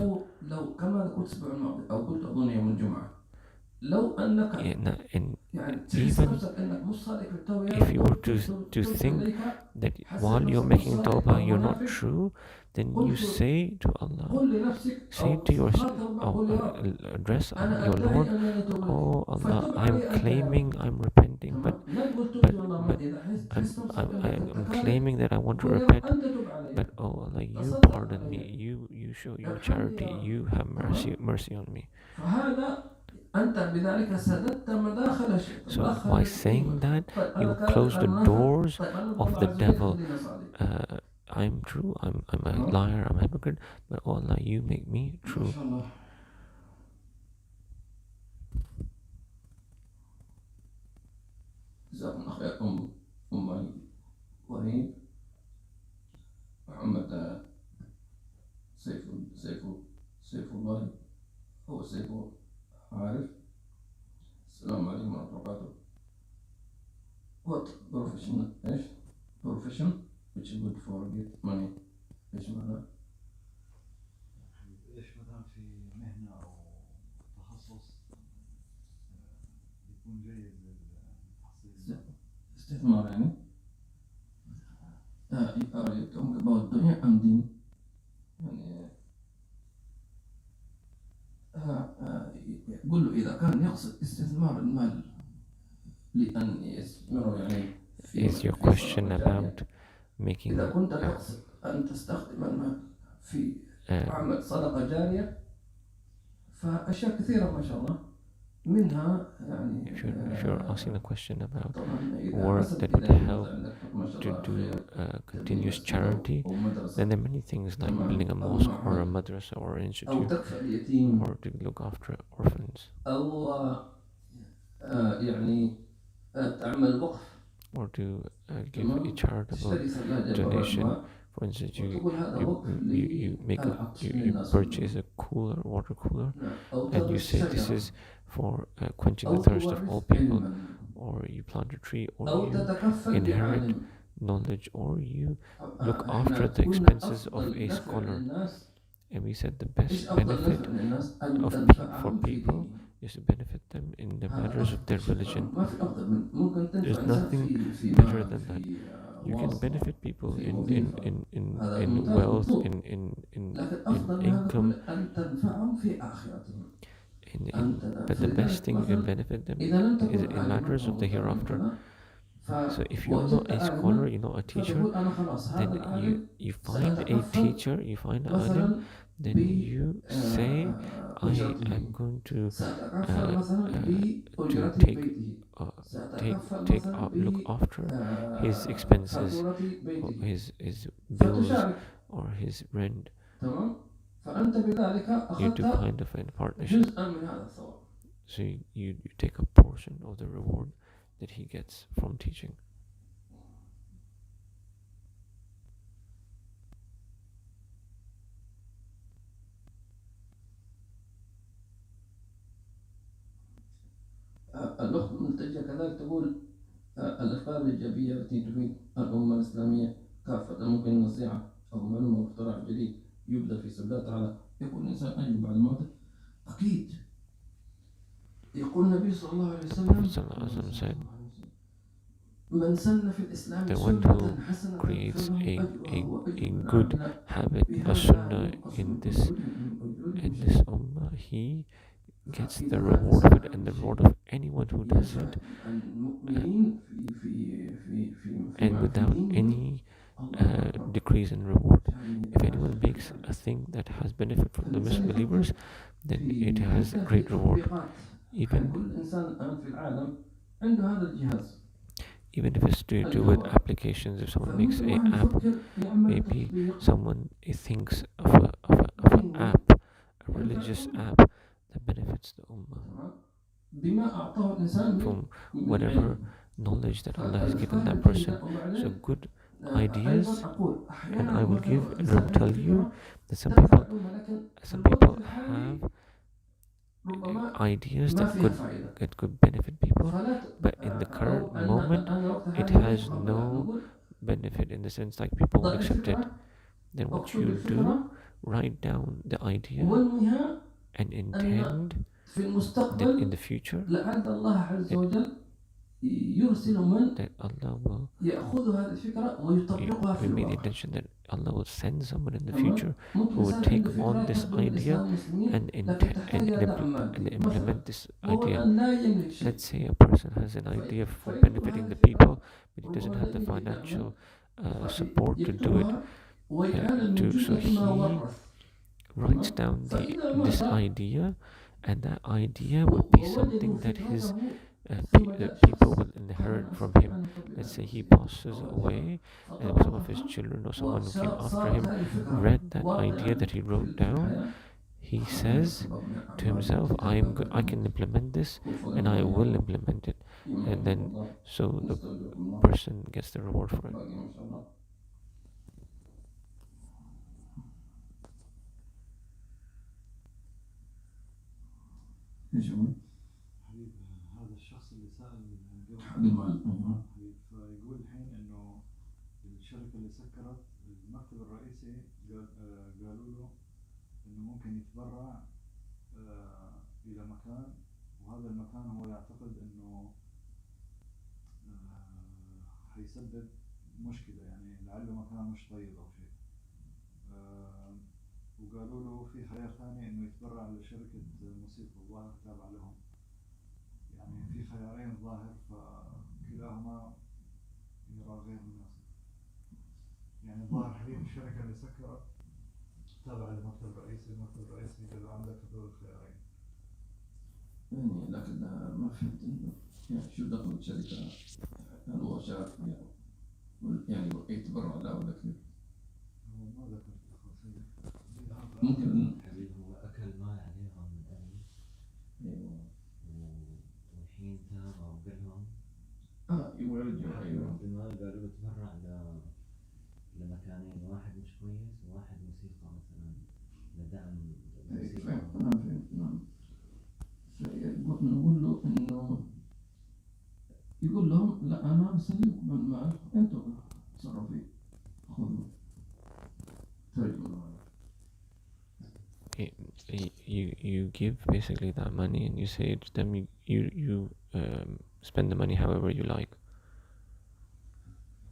لو أنك and يعني تحس even نفسك أنك مش صادق في التوبة if you were to تبت think إليك، that حسيت while you're نفسك مش making صادق tawbah أو you're not منافق، true, then قل you say to Allah, قل لنفسك say أو to your خاطر الله، قل يا رب address أنا your أدعي Lord, أنني أتوب إليك oh Allah, فتب I'm علي أنت يا رب. claiming, I'm repenting, تمام، لا تقول but تبت والله but إذا I'm تحس نفسك I'm أنك أنت I'm كاره، claiming that I want to قل يا رب repent, أنت تب علي، but oh Allah, you تصدق pardon me, علي، you show your ارحمني charity, يا رب. you have تمام، mercy on me. فهذا أنت بذلك سددت مداخل الشيطان، So مدخل by الإيمان. saying that, طيب أنا you كاذب، close أنا the منافق، doors طيب أنا of الله the عز وجل devil. خلينا صادق. I'm true, I'm a تمام، liar, I'm a hypocrite, but oh Allah, you make me ما true. شاء الله. جزاكم الله خير. أم وهيب محمد سيف سيف سيف الله هو سيف عارف. السلام عليكم ورحمة الله وبركاته. What profession إيش profession which is good for get money إيش معناه؟ إيش مثلا في مهنة أو تخصص يكون جيد للتحصيل؟ استثمار يعني. Are you talking about dunya and din؟ يعني يقول له إذا كان يقصد استثمار المال لأن يستثمره يعني Is your question about making إذا كنت تقصد أن تستخدم المال في عمل صدقة جارية فأشياء كثيرة ما شاء الله منها يعني. if you're asking a question about طبعا work that would help to do continuous charity, then there are many things like building a mosque or a madrasa or an أو institute, تكفل اليتيم or to look after orphans, أو يعني تعمل وقف or to give a charitable تشتري ثلاجة donation. براد For instance, وتقول هذا وقف you make you للناس purchase a cooler, water cooler, أو and you تغرس say this شجرة is for quenching the أو thirst of all تورث people, علما or you plant a tree, or أو you تتكفل inherit بعالم. knowledge, or you look إحنا after the قلنا expenses of أفضل a نفع scholar. للناس. And we said the إيش best أفضل benefit نفع للناس؟ أن for تنفعهم في people دينهم. is to benefit them in the matters of their religion. ما في أفضل من ممكن تنفع There's إنسان nothing في better مال than that. في You can واسطة benefit people في in وظيفة. هذا in ممتاز wealth, مطلوب. in لكن أفضل من هذا income, كله أن تنفعهم في آخرتهم. but the best thing you can benefit them إذا لم is تكن in matters of the hereafter. So if you're not a scholar, you're not a teacher, then you find a teacher, you find an alim, then you say, I am going to look after his expenses, or his bills, or his rent. You do kind of a partnership. So you take a portion of the reward that he gets from teaching. الأخت الملتجية كذلك تقول الأفكار الإيجابية التي تفيد الأمة الإسلامية كافة، ممكن نصيحة أو معلومة أو اختراع جديد يبدأ في سبيل الله تعالى يكون الإنسان أجل بعد موته؟ أكيد. يقول النبي صلى الله عليه وسلم من سن في الإسلام سنة حسنة creates a good habit, a sunnah in this ummah, he gets the reward of it and the reward of anyone who does it, and without any decrease in reward. If anyone makes a thing that has benefit from the Muslim believers, then it has great reward. Even if it's to do with applications, if someone makes an app, maybe someone thinks of an app, a religious app that benefits the ummah from whatever knowledge that Allah has given that person. So good ideas, and I will tell you that some people have ideas that could benefit people, but in the current moment it has no benefit, in the sense like people won't accept it. Then what you do, write down the idea and intend في that in المستقبل the future لعل الله عز that, وجل يرسل من that Allah will, يأخذ هذه الفكرة ويطبقها في we made the الواقع. intention that Allah will send someone in the تمام؟ future ممكن who will إنسان take عنده on فكرة this تخدم idea الإسلام والمسلمين and, لكن تحتاج إلى دعم and مادي مثلا، implement this وهو idea. الآن لا يملك شيء، Let's say a person has an idea for فينقل benefiting هذه the الفكرة people, but he doesn't ربما have the الذي يريد يعمل financial support to do it. يكتبها ويعلم من So جزء ما he ورث. writes تمام؟ down فإذا this مات idea, and that idea would be something ووجدوا that his فكرته ثم جاء people شخص will inherit كان from him. كان يطبق Let's say هذا he الشيء passes أو away, and some of his طبقها children or someone who came after وصارت him هذه الفكرة read that idea واقعا that he wrote في down. الحياة. He says to himself, I can implement this, and I will implement it. And then so the person gets the reward for it. ايش يقول؟ حبيب هذا الشخص اللي سأل حق المال. حبيب فيقول الحين إنه الشركة اللي سكرت المكتب الرئيسي قالوا له إنه ممكن يتبرع إلى مكان، وهذا المكان هو يعتقد إنه حيسبب مشكلة، يعني لعله مكان مش طيب أو شيء. وقالوا له في خيار ثاني إنه يتبرع لشركة موسيقى الظاهر تابع لهم، يعني في خيارين ظاهر، فكلاهما يرى غير مناسب. يعني الظاهر حبيب الشركة اللي سكرت تابع للمكتب الرئيسي، المكتب الرئيسي قال له عندك هذول الخيارين. يعني لكن ما فهمت إنه يعني شو دخل الشركة، هل هو شاف يعني يتبرع لا ولا كيف؟ ما ذكرت تفاصيل. ممكن حبيب هو أكل مال عليهم من قبل. أيوة. والحين تاب وقالهم يبغى يرجع. أيوة. المال قالوا له تبرع لمكانين، واحد مش كويس وواحد موسيقى مثلا لدعم الموسيقى. نعم. نقول له إنه يقول لهم لا أنا بسلمكم المال أنتم تصرفوا فيه، خذوا ترجموا. You give basically that money and you say to them you spend the money however you like.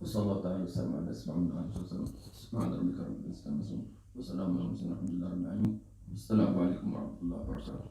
وصلى الله تعالى وسلم على سيدنا محمد سبحان ربك رب العزة عما يصفون وسلام على المرسلين والحمد لله رب العالمين. السلام عليكم ورحمة الله وبركاته.